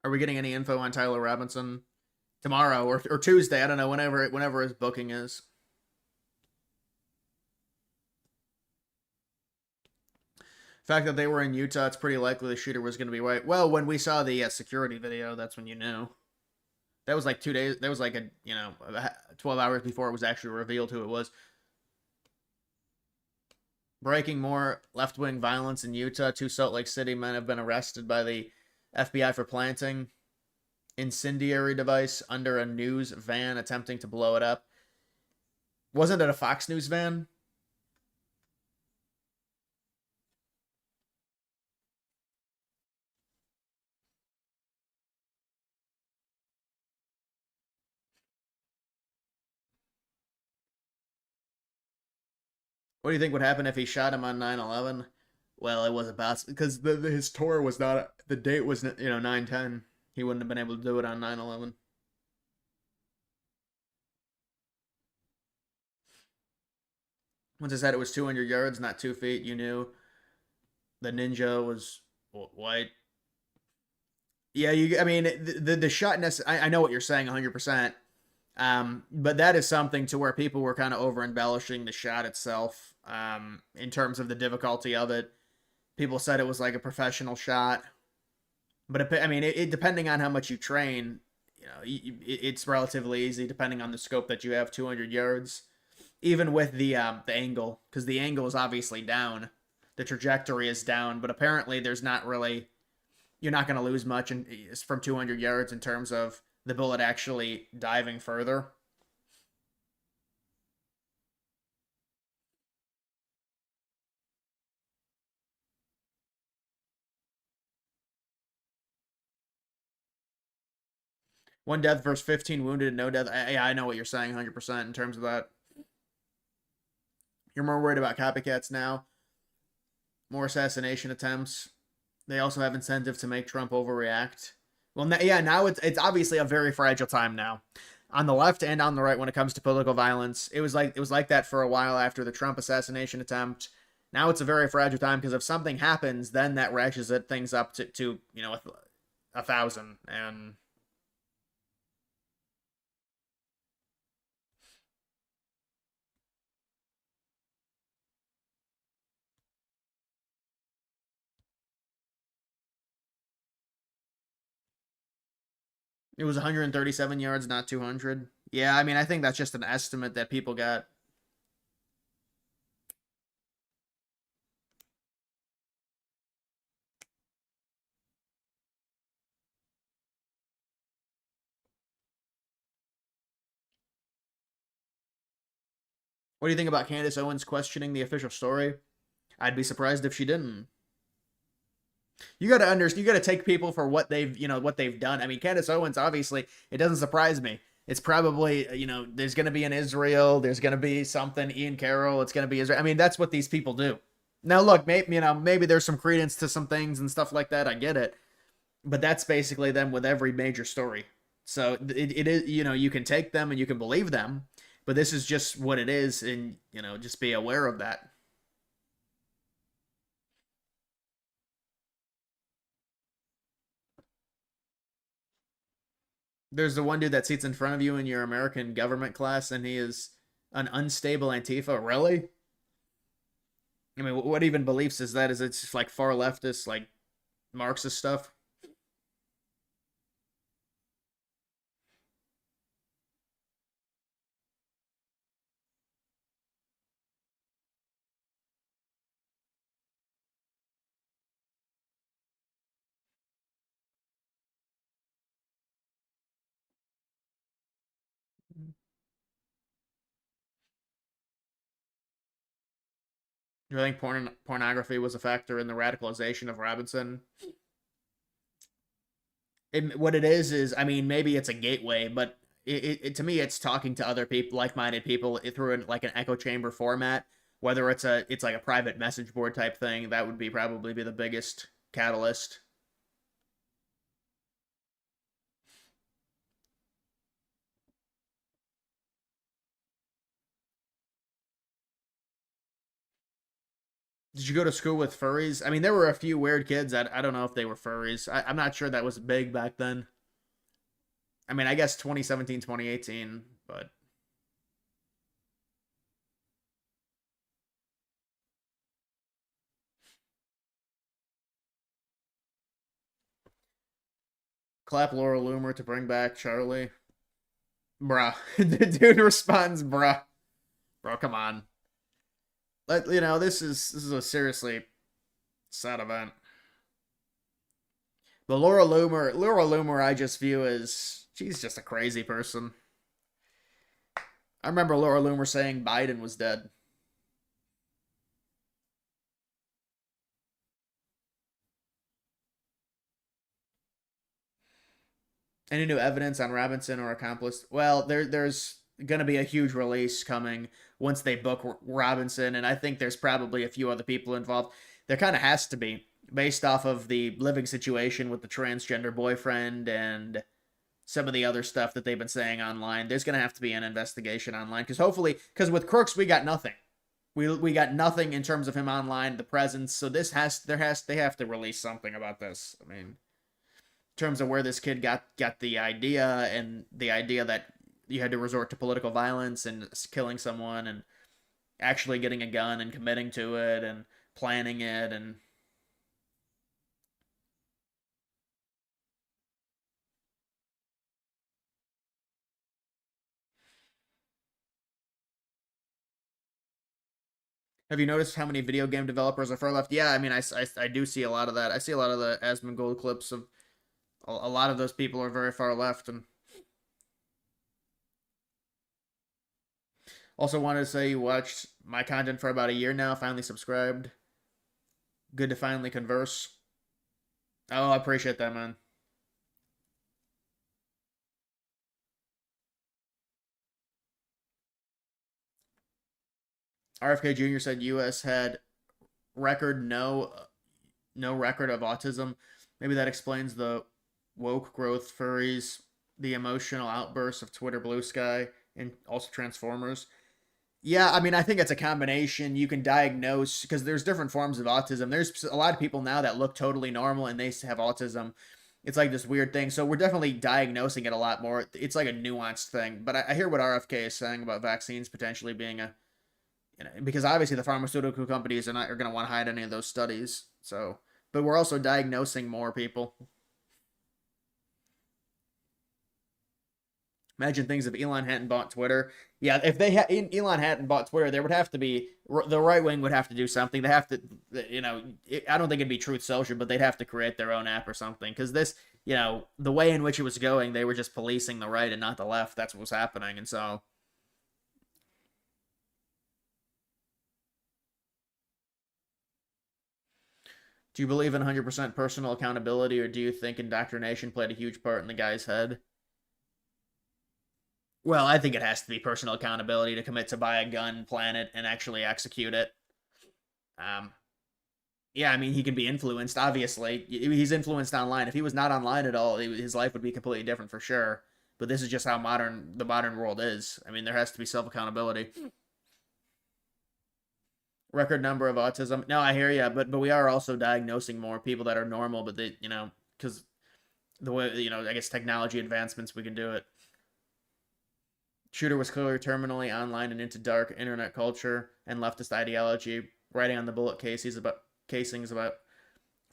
Are we getting any info on Tyler Robinson tomorrow or Tuesday? I don't know. Whenever his booking is. The fact that they were in Utah, it's pretty likely the shooter was going to be white. Well, when we saw the security video, that's when you knew. That was like 2 days. That was like 12 hours before it was actually revealed who it was. Breaking more left-wing violence in Utah. 2 Salt Lake City men have been arrested by the FBI for planting incendiary device under a news van, attempting to blow it up. Wasn't it a Fox News van? What do you think would happen if he shot him on 9/11? Well, it wasn't possible because his tour was not, the date was 9/10. He wouldn't have been able to do it on 9/11. Once I said it was 200 yards, not 2 feet, you knew the ninja was white. Yeah, I mean, the shotness. I know what you're saying 100%. But that is something to where people were kind of over embellishing the shot itself. In terms of the difficulty of it, people said it was like a professional shot. But I mean, it depending on how much you train, it's relatively easy depending on the scope that you have. 200 yards, even with the angle, because the angle is obviously down, the trajectory is down. But apparently, there's not really, you're not going to lose much from 200 yards in terms of the bullet actually diving further. One death versus 15 wounded and no death. I know what you're saying 100% in terms of that. You're more worried about copycats now. More assassination attempts. They also have incentive to make Trump overreact. Well, yeah, now it's obviously a very fragile time now, on the left and on the right when it comes to political violence. It was like that for a while after the Trump assassination attempt. Now it's a very fragile time because if something happens, then that ratchets things up to 1,000 and. It was 137 yards, not 200. Yeah, I mean, I think that's just an estimate that people got. What do you think about Candace Owens questioning the official story? I'd be surprised if she didn't. You got to understand. You got to take people for what they've done. I mean, Candace Owens, obviously, it doesn't surprise me. It's probably, there's going to be an Israel. There's going to be something. Ian Carroll. It's going to be Israel. I mean, that's what these people do. Now, look, maybe there's some credence to some things and stuff like that. I get it, but that's basically them with every major story. So it is, you can take them and you can believe them, but this is just what it is, and just be aware of that. There's the one dude that seats in front of you in your American government class, and he is an unstable Antifa. Really? I mean, what even beliefs is that? Is it just like far leftist, like Marxist stuff? Do you think pornography was a factor in the radicalization of Robinson? what it is I mean, maybe it's a gateway, but to me, it's talking to other people, like-minded people, through like an echo chamber format. Whether it's like a private message board type thing, that would be probably be the biggest catalyst. Did you go to school with furries? I mean, there were a few weird kids. I don't know if they were furries. I'm not sure that was big back then. I mean, I guess 2017, 2018, but clap Laura Loomer to bring back Charlie. Bruh. The dude responds, bruh. Bro, come on. This is a seriously sad event. But Laura Loomer, I just view as she's just a crazy person. I remember Laura Loomer saying Biden was dead. Any new evidence on Robinson or accomplice? Well, there's going to be a huge release coming once they book Robinson, and I think there's probably a few other people involved. There kind of has to be, based off of the living situation with the transgender boyfriend and some of the other stuff that they've been saying online. There's going to have to be an investigation online because with Crooks we got nothing. We got nothing in terms of him online, the presence. So they have to release something about this. I mean, terms of where this kid got the idea, and the idea that you had to resort to political violence and killing someone and actually getting a gun and committing to it and planning it. And have you noticed how many video game developers are far left? Yeah, I mean, I do see a lot of that. I see a lot of the Asmongold clips of a lot of those people are very far left. And also wanted to say you watched my content for about a year now, finally subscribed. Good to finally converse. Oh, I appreciate that, man. RFK Jr. said U.S. had record no record of autism. Maybe that explains the woke growth furries, the emotional outbursts of Twitter Blue Sky, and also Transformers. Yeah, I mean, I think it's a combination. You can diagnose because there's different forms of autism. There's a lot of people now that look totally normal and they have autism. It's like this weird thing. So we're definitely diagnosing it a lot more. It's like a nuanced thing. But I hear what RFK is saying about vaccines potentially being because obviously the pharmaceutical companies are going to want to hide any of those studies. So, but we're also diagnosing more people. Imagine things if Elon hadn't bought Twitter. Yeah, if Elon hadn't bought Twitter, there would have to be the right wing would have to do something. They have to, I don't think it'd be Truth Social, but they'd have to create their own app or something. Because this, the way in which it was going, they were just policing the right and not the left. That's what was happening, and so. Do you believe in 100% personal accountability, or do you think indoctrination played a huge part in the guy's head? Well, I think it has to be personal accountability to commit to buy a gun, plan it, and actually execute it. Um, yeah, I mean, he can be influenced, obviously. He's influenced online. If he was not online at all, his life would be completely different for sure. But this is just how the modern world is. I mean, there has to be self-accountability. Record number of autism. No, I hear you, but we are also diagnosing more people that are normal, but they, because the way, I guess technology advancements, we can do it. Shooter was clearly terminally online and into dark internet culture and leftist ideology, writing on the bullet casings about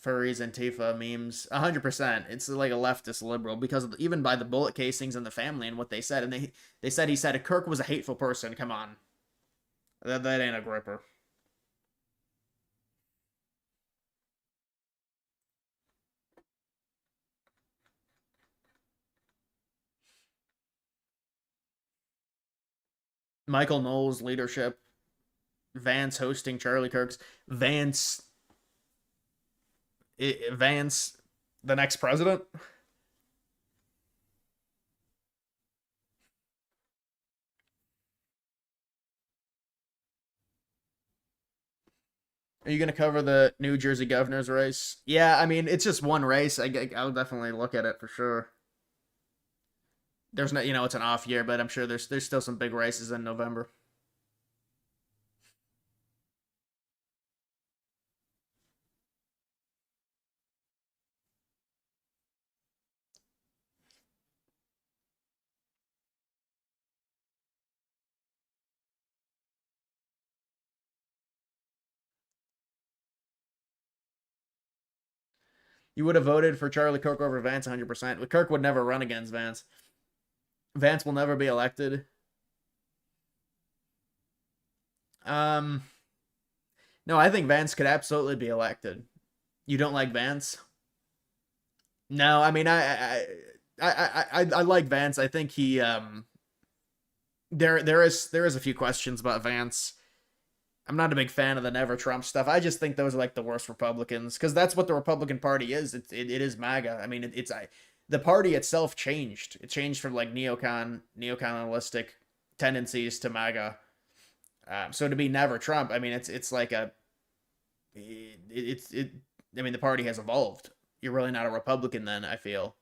furries, Antifa, memes. 100%. It's like a leftist liberal because even by the bullet casings and the family and what they said, and they said he said Kirk was a hateful person. Come on, that ain't a gripper. Michael Knowles' leadership, Vance hosting Charlie Kirk's, Vance, the next president. Are you going to cover the New Jersey governor's race? Yeah, I mean, it's just one race. I'll definitely look at it for sure. There's no, it's an off year, but I'm sure there's still some big races in November. You would have voted for Charlie Kirk over Vance 100%. Kirk would never run against Vance. Vance will never be elected. No, I think Vance could absolutely be elected. You don't like Vance? No, I mean, I like Vance. I think he there is a few questions about Vance. I'm not a big fan of the Never Trump stuff. I just think those are like the worst Republicans because that's what the Republican Party is. It is MAGA. I mean, the party itself changed. It changed from like neocolonialistic tendencies to MAGA. So to be Never Trump, I mean, it's like I mean, the party has evolved. You're really not a Republican then, I feel.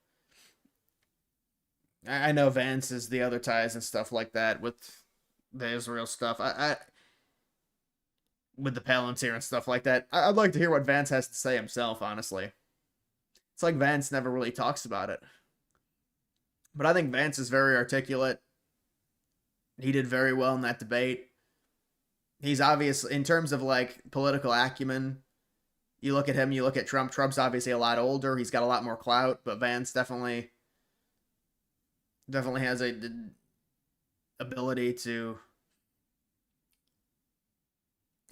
I know Vance is the other ties and stuff like that with the Israel stuff. I with the Palantir and stuff like that. I'd like to hear what Vance has to say himself, honestly. It's like Vance never really talks about it. But I think Vance is very articulate. He did very well in that debate. He's obvious in terms of like political acumen. You look at him, you look at Trump. Trump's obviously a lot older. He's got a lot more clout, but Vance definitely has a ability to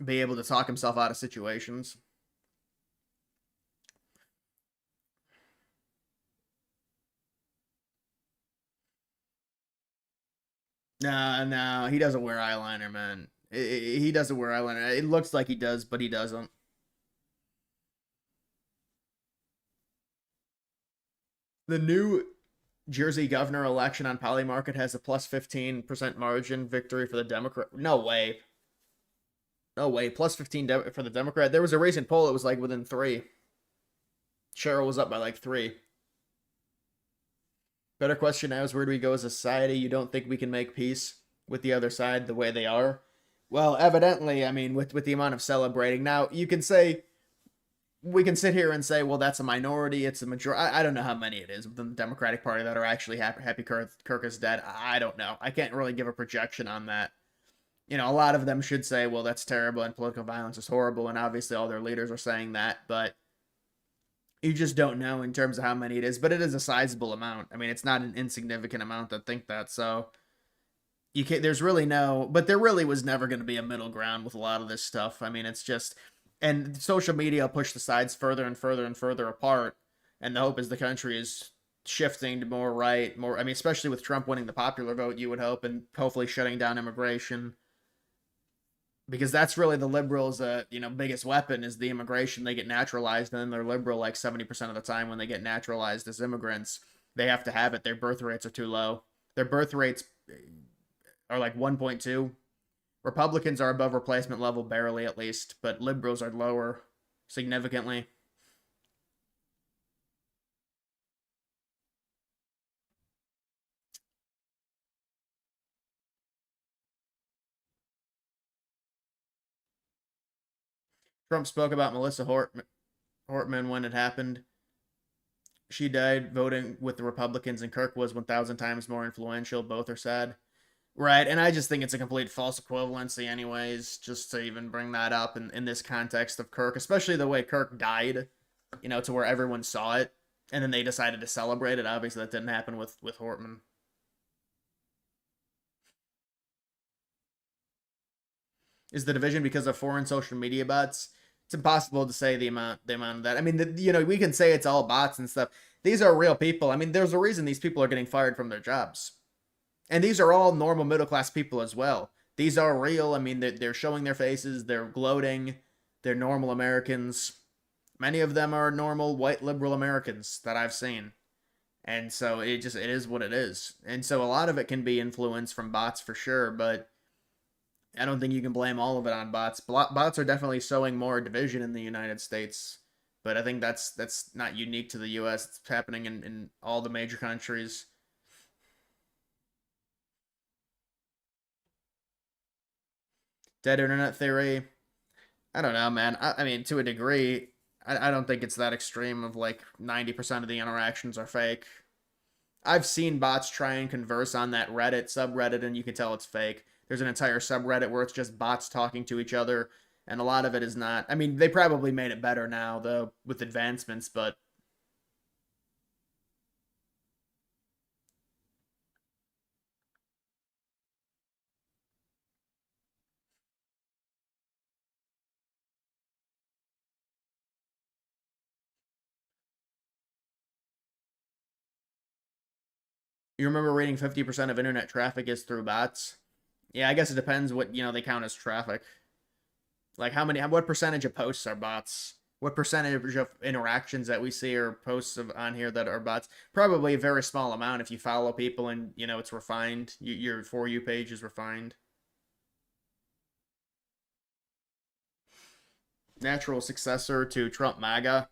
be able to talk himself out of situations. No, he doesn't wear eyeliner, man. He doesn't wear eyeliner. It looks like he does, but he doesn't. The New Jersey governor election on Polymarket has a plus 15% margin victory for the Democrat. No way. No way. Plus 15 for the Democrat. There was a recent poll. It was like within 3. Cheryl was up by like 3. Better question now is where do we go as a society? You don't think we can make peace with the other side the way they are? Well, evidently, I mean, with the amount of celebrating. Now, you can say, we can sit here and say, well, that's a minority, it's a majority. I don't know how many it is within the Democratic Party that are actually happy Kirk is dead. I don't know. I can't really give a projection on that. A lot of them should say, well, that's terrible and political violence is horrible, and obviously all their leaders are saying that, but you just don't know in terms of how many it is, but it is a sizable amount. I mean, it's not an insignificant amount that think that, so you can't, there's really no, but there really was never going to be a middle ground with a lot of this stuff. I mean, it's just, and social media push the sides further and further and further apart, and the hope is the country is shifting to more right, more, I mean, especially with Trump winning the popular vote, you would hope, and hopefully shutting down immigration. Because that's really the liberals' biggest weapon is the immigration. They get naturalized, and then they're liberal like 70% of the time when they get naturalized as immigrants. They have to have it. Their birth rates are too low. Their birth rates are like 1.2. Republicans are above replacement level, barely at least, but liberals are lower significantly. Trump spoke about Melissa Hortman when it happened. She died voting with the Republicans, and Kirk was 1,000 times more influential. Both are sad. Right, and I just think it's a complete false equivalency anyways, just to even bring that up in this context of Kirk, especially the way Kirk died, to where everyone saw it, and then they decided to celebrate it. Obviously, that didn't happen with Hortman. Is the division because of foreign social media bots? It's impossible to say the amount of that. I mean, we can say it's all bots and stuff. These are real people. I mean, there's a reason these people are getting fired from their jobs. And these are all normal middle-class people as well. These are real. I mean, they're showing their faces. They're gloating. They're normal Americans. Many of them are normal white liberal Americans that I've seen. And so it is what it is. And so a lot of it can be influenced from bots for sure, but I don't think you can blame all of it on bots. Bots are definitely sowing more division in the United States, but I think that's not unique to the U.S. It's happening in all the major countries. Dead internet theory. I don't know, man. I mean, to a degree, I don't think it's that extreme of like 90% of the interactions are fake. I've seen bots try and converse on that Reddit subreddit, and you can tell it's fake. There's an entire subreddit where it's just bots talking to each other, and a lot of it is not. I mean, they probably made it better now, though, with advancements, but you remember reading 50% of internet traffic is through bots? Yeah, I guess it depends what, they count as traffic. Like what percentage of posts are bots? What percentage of interactions that we see or posts on here that are bots? Probably a very small amount if you follow people and, it's refined. Your For You page is refined. Natural successor to Trump MAGA.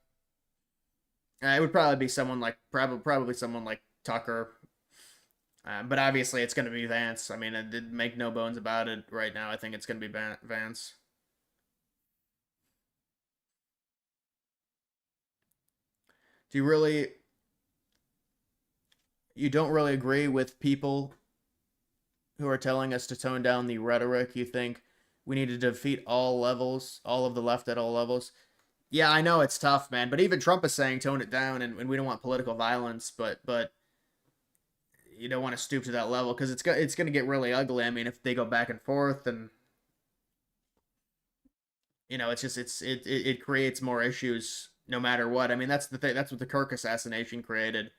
It would probably be someone like, probably someone like Tucker. But obviously it's going to be Vance. I mean, I did make no bones about it right now. I think it's going to be Vance. Do you don't really agree with people who are telling us to tone down the rhetoric? You think we need to defeat all levels, all of the left at all levels? Yeah, I know it's tough, man. But even Trump is saying tone it down, and we don't want political violence. But you don't want to stoop to that level because it's going to get really ugly. I mean, if they go back and forth, and it's just it creates more issues no matter what. I mean, that's the thing. That's what the Kirk assassination created.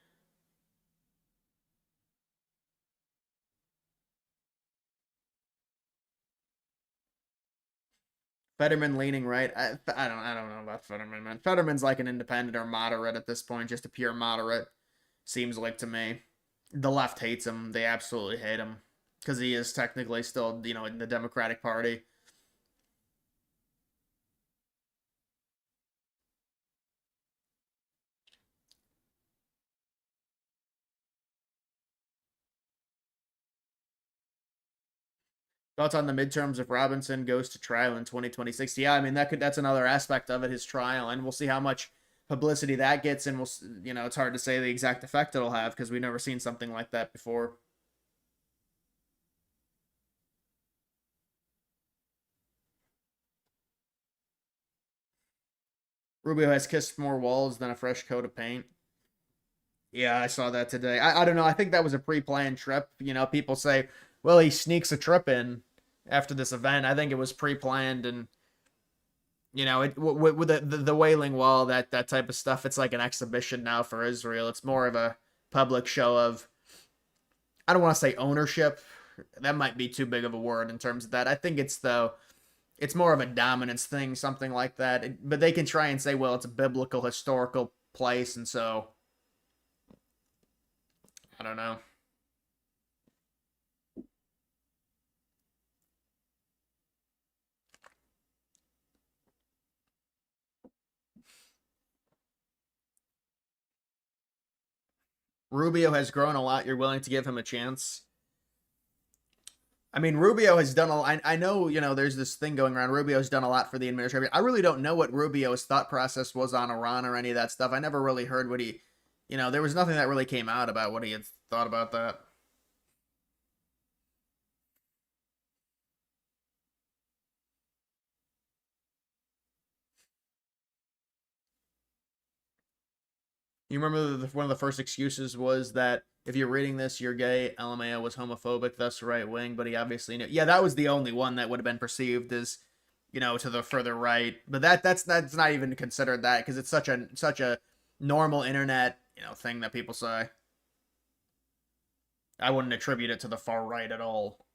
Fetterman leaning right. I don't know about Fetterman, man. Fetterman's like an independent or moderate at this point, just a pure moderate. Seems like to me. The left hates him. They absolutely hate him because he is technically still, in the Democratic Party. Thoughts on the midterms if Robinson goes to trial in 2026? Yeah, I mean that's another aspect of it, his trial, and we'll see how much publicity that gets, and it's hard to say the exact effect it'll have because we've never seen something like that before. Rubio has kissed more walls than a fresh coat of paint. Yeah, I saw that today. I don't know. I think that was a pre-planned trip. People say, well, he sneaks a trip in after this event. I think it was pre-planned, and with the Wailing Wall, that type of stuff. It's like an exhibition now for Israel. It's more of a public show of, I don't want to say ownership. That might be too big of a word in terms of that. I think it's more of a dominance thing, something like that. But they can try and say, well, it's a biblical, historical place, and so I don't know. Rubio has grown a lot. You're willing to give him a chance? I mean, Rubio has done a lot. I know, there's this thing going around. Rubio's done a lot for the administration. I really don't know what Rubio's thought process was on Iran or any of that stuff. I never really heard what there was nothing that really came out about what he had thought about that. You remember one of the first excuses was that if you're reading this, you're gay. LMAO was homophobic, thus right wing, but he obviously knew. Yeah, that was the only one that would have been perceived as, to the further right. But that's not even considered that because it's such a normal internet, thing that people say. I wouldn't attribute it to the far right at all.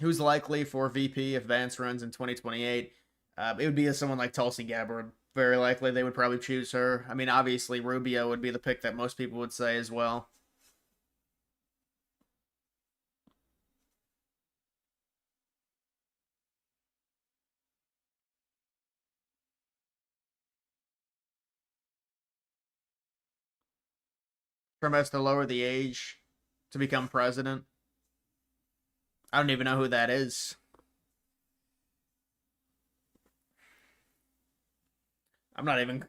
Who's likely for VP if Vance runs in 2028? It would be someone like Tulsi Gabbard. very likely they would probably choose her. I mean, obviously Rubio would be the pick that most people would say as well. Trump has to lower the age to become president. I don't even know who that is. I'm not even...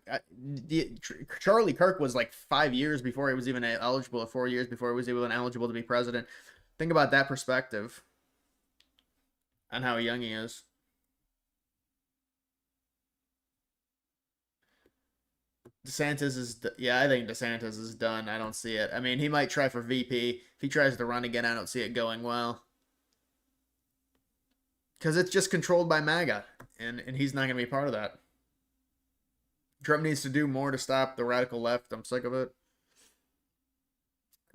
Charlie Kirk was like 5 years before he was even eligible, or 4 years before he was even eligible to be president. Think about that perspective on how young he is. DeSantis is... Yeah, I think DeSantis is done. I don't see it. I mean, he might try for VP. If he tries to run again, I don't see it going well. Because it's just controlled by MAGA, and he's not going to be part of that. Trump needs to do more to stop the radical left. I'm sick of it.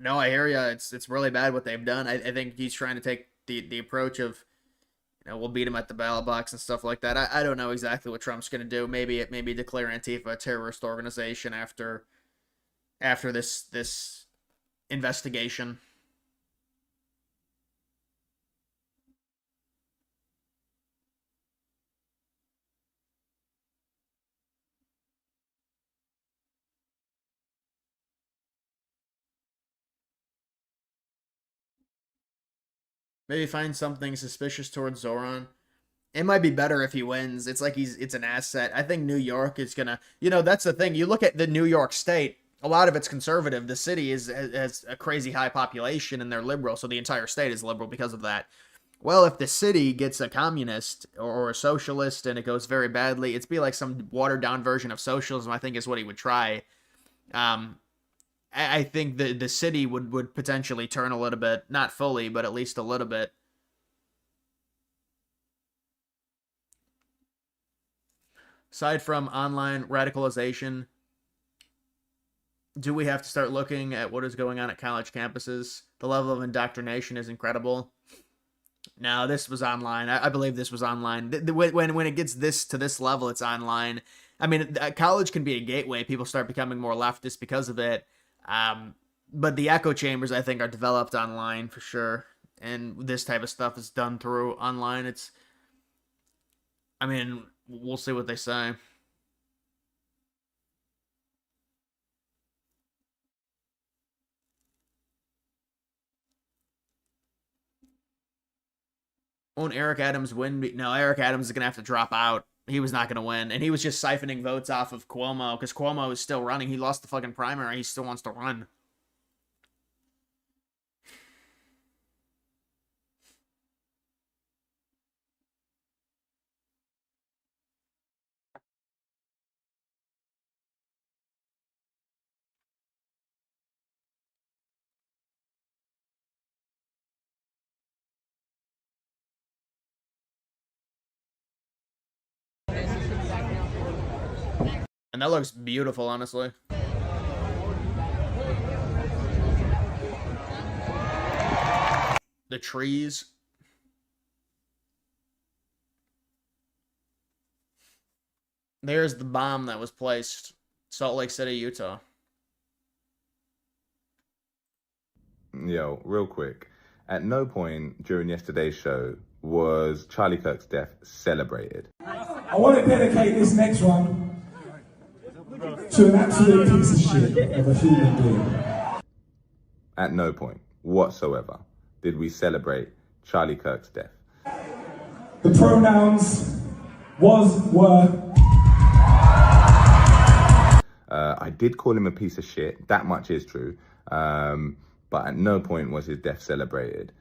No, I hear ya. It's really bad what they've done. I think he's trying to take the approach of, we'll beat him at the ballot box and stuff like that. I don't know exactly what Trump's going to do. Maybe declare Antifa a terrorist organization after this investigation. Maybe find something suspicious towards Zoran. It might be better if he wins. It's like it's an asset. I think New York is gonna... that's the thing. You look at the New York State, a lot of it's conservative. The city has a crazy high population, and they're liberal, so the entire state is liberal because of that. Well, if the city gets a communist or a socialist and it goes very badly, it'd be like some watered-down version of socialism, I think, is what he would try. I think the city would potentially turn a little bit, not fully, but at least a little bit. Aside from online radicalization, do we have to start looking at what is going on at college campuses? The level of indoctrination is incredible. No, this was online. I believe this was online. When it gets to this level, it's online. I mean, college can be a gateway. People start becoming more leftist because of it. But the echo chambers, I think, are developed online for sure. And this type of stuff is done through online. I mean, we'll see what they say. Won't Eric Adams win? No, Eric Adams is going to have to drop out. He was not going to win. And he was just siphoning votes off of Cuomo because Cuomo is still running. He lost the fucking primary. He still wants to run. And that looks beautiful, honestly. The trees. There's the bomb that was placed. Salt Lake City, Utah. Yo, real quick. At no point during yesterday's show was Charlie Kirk's death celebrated. I want to dedicate this next one to an absolute piece of shit of a human being. At no point whatsoever did we celebrate Charlie Kirk's death. The pronouns were. I did call him a piece of shit. That much is true. But at no point was his death celebrated.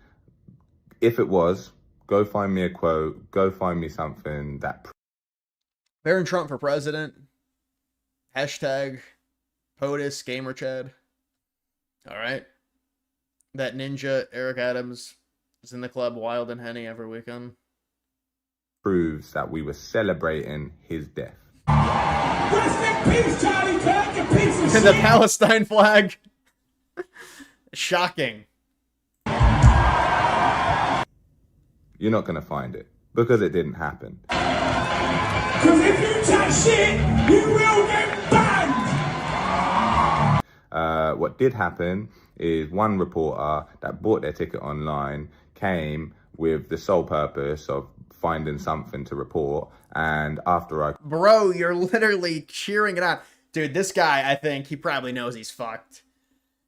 If it was, go find me a quote. Go find me something that... Barron Trump for president. Hashtag POTUS Gamer Chad. Alright. That ninja Eric Adams is in the club Wild and Henny every weekend. Proves that we were celebrating his death. Rest in peace, Charlie Kirk, you piece of And shit. the Palestine flag. Shocking. You're not going to find it because it didn't happen. Because if you chat shit, you will get banned! What did happen is one reporter that bought their ticket online came with the sole purpose of finding something to report, and after I... Bro, you're literally cheering it on. Dude, this guy, I think he probably knows he's fucked.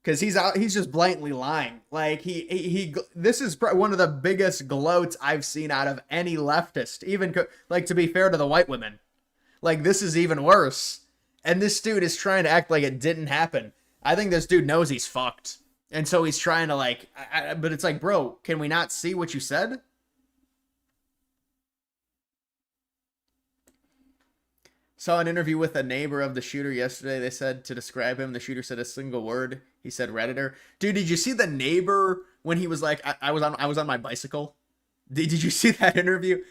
Because he's just blatantly lying. Like, this is one of the biggest gloats I've seen out of any leftist. Even, like, to be fair to the white women. Like, this is even worse. And this dude is trying to act like it didn't happen. I think this dude knows he's fucked. And so he's trying to, like, but it's like, bro, can we not see what you said? Saw an interview with a neighbor of the shooter yesterday. They said to describe him, the shooter said a single word. He said Redditor. Dude, did you see the neighbor when he was like, I was on my bicycle? Did you see that interview?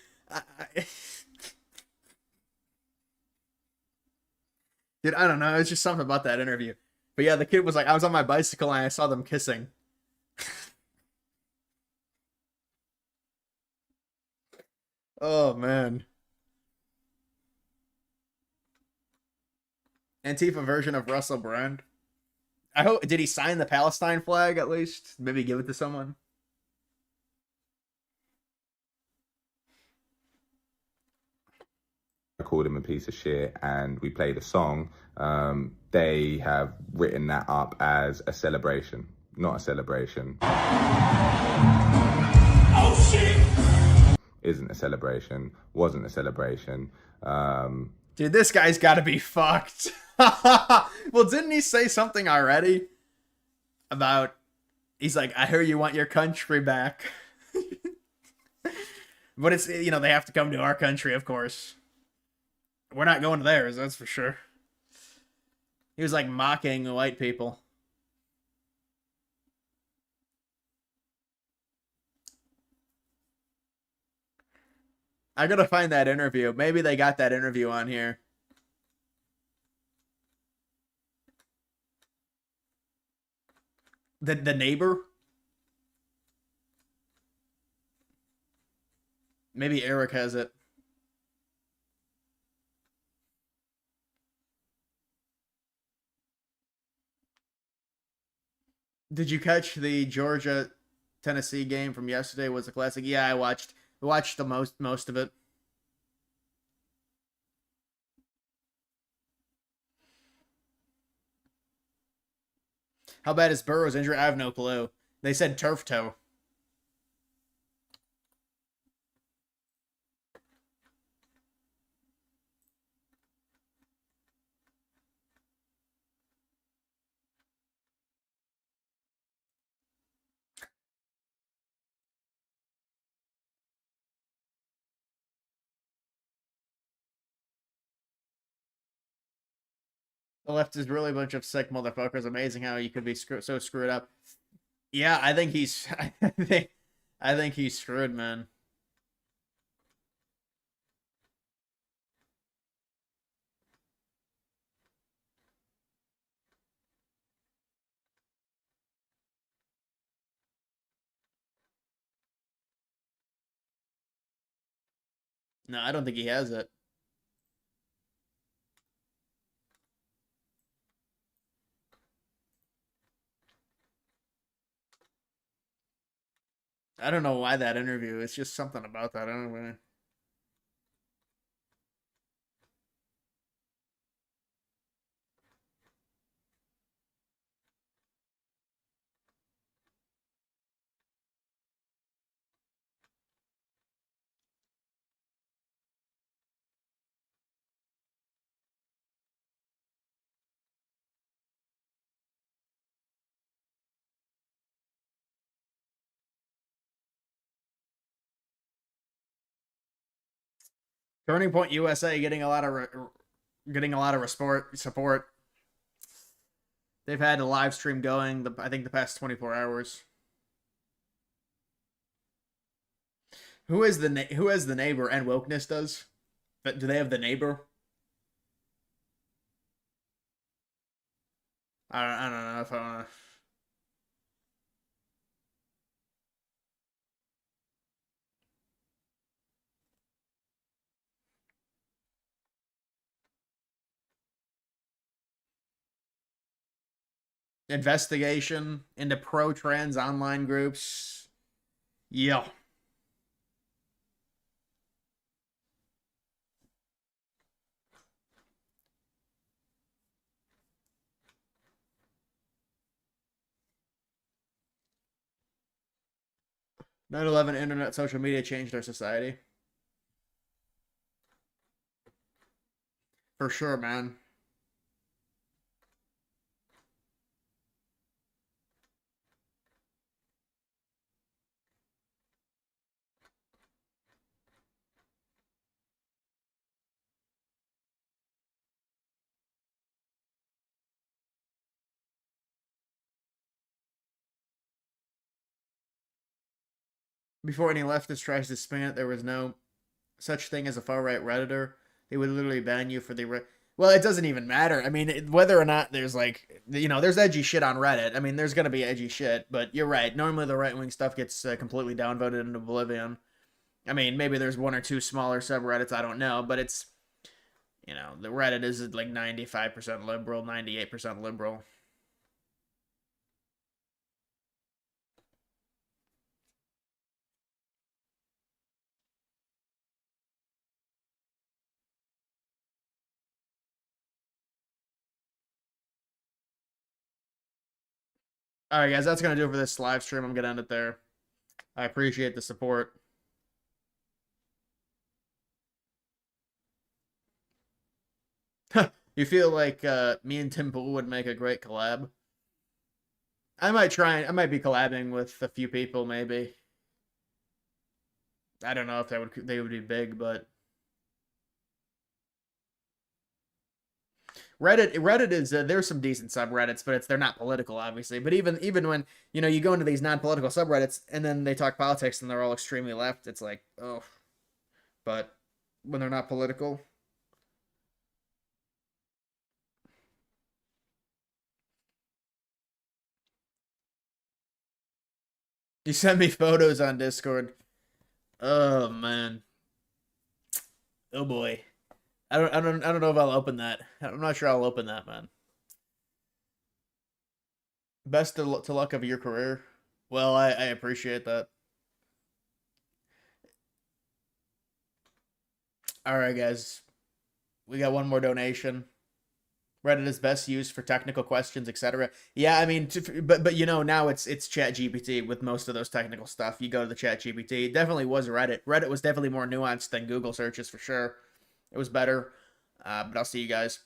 Dude, I don't know. It's just something about that interview. But yeah, the kid was like, I was on my bicycle and I saw them kissing. Oh, man. Antifa version of Russell Brand. I hope, did he sign the Palestine flag at least? Maybe give it to someone? I called him a piece of shit and we played a song. They have written that up as a celebration, not a celebration. Oh shit! Isn't a celebration, wasn't a celebration. Dude, this guy's gotta be fucked. Well, didn't he say something already? About, he's like, I hear you want your country back. But it's, you know, they have to come to our country, of course. We're not going to theirs, that's for sure. He was like mocking the white people. I gotta find that interview. Maybe they got that interview on here. The neighbor? Maybe Eric has it. Did you catch the Georgia Tennessee game from yesterday? Was a classic. Yeah, I watched the most of it. How bad is Burrow's injury? I have no clue. They said turf toe. The left is really a bunch of sick motherfuckers. Amazing how you could be so screwed up. Yeah, I think he's. I think he's screwed, man. No, I don't think he has it. I don't know why that interview. It's just something about that. I don't know. Turning Point USA getting a lot of support. They've had a live stream going. I think the past 24 hours. Who is the neighbor and wokeness does? But do they have the neighbor? I don't know if I want to. investigation into pro-trans online groups. Yeah. Nine 11 internet social media changed our society. For sure, man. Before any leftist tries to spin it, there was no such thing as a far-right Redditor. They would literally ban you for the... Well, it doesn't even matter. I mean, whether or not there's like, there's edgy shit on Reddit. I mean, there's going to be edgy shit, but you're right. Normally the right-wing stuff gets completely downvoted into oblivion. I mean, maybe there's one or two smaller subreddits, I don't know, but it's, the Reddit is like 95% liberal, 98% liberal. All right, guys, that's going to do it for this live stream. I'm going to end it there. I appreciate the support. You feel like me and Tim Pool would make a great collab? I might try. I might be collabing with a few people, maybe. I don't know if they would be big, but Reddit is there's some decent subreddits, but they're not political, obviously. But even when you go into these non-political subreddits and then they talk politics and they're all extremely left, it's like, oh. But when they're not political. You send me photos on Discord. Oh man. Oh boy. I don't know if I'll open that. I'm not sure I'll open that, man. Best to luck of your career. Well, I appreciate that. All right, guys. We got one more donation. Reddit is best used for technical questions, etc. Yeah, I mean, but now it's ChatGPT with most of those technical stuff. You go to the ChatGPT. It definitely was Reddit. Reddit was definitely more nuanced than Google searches for sure. It was better. But I'll see you guys.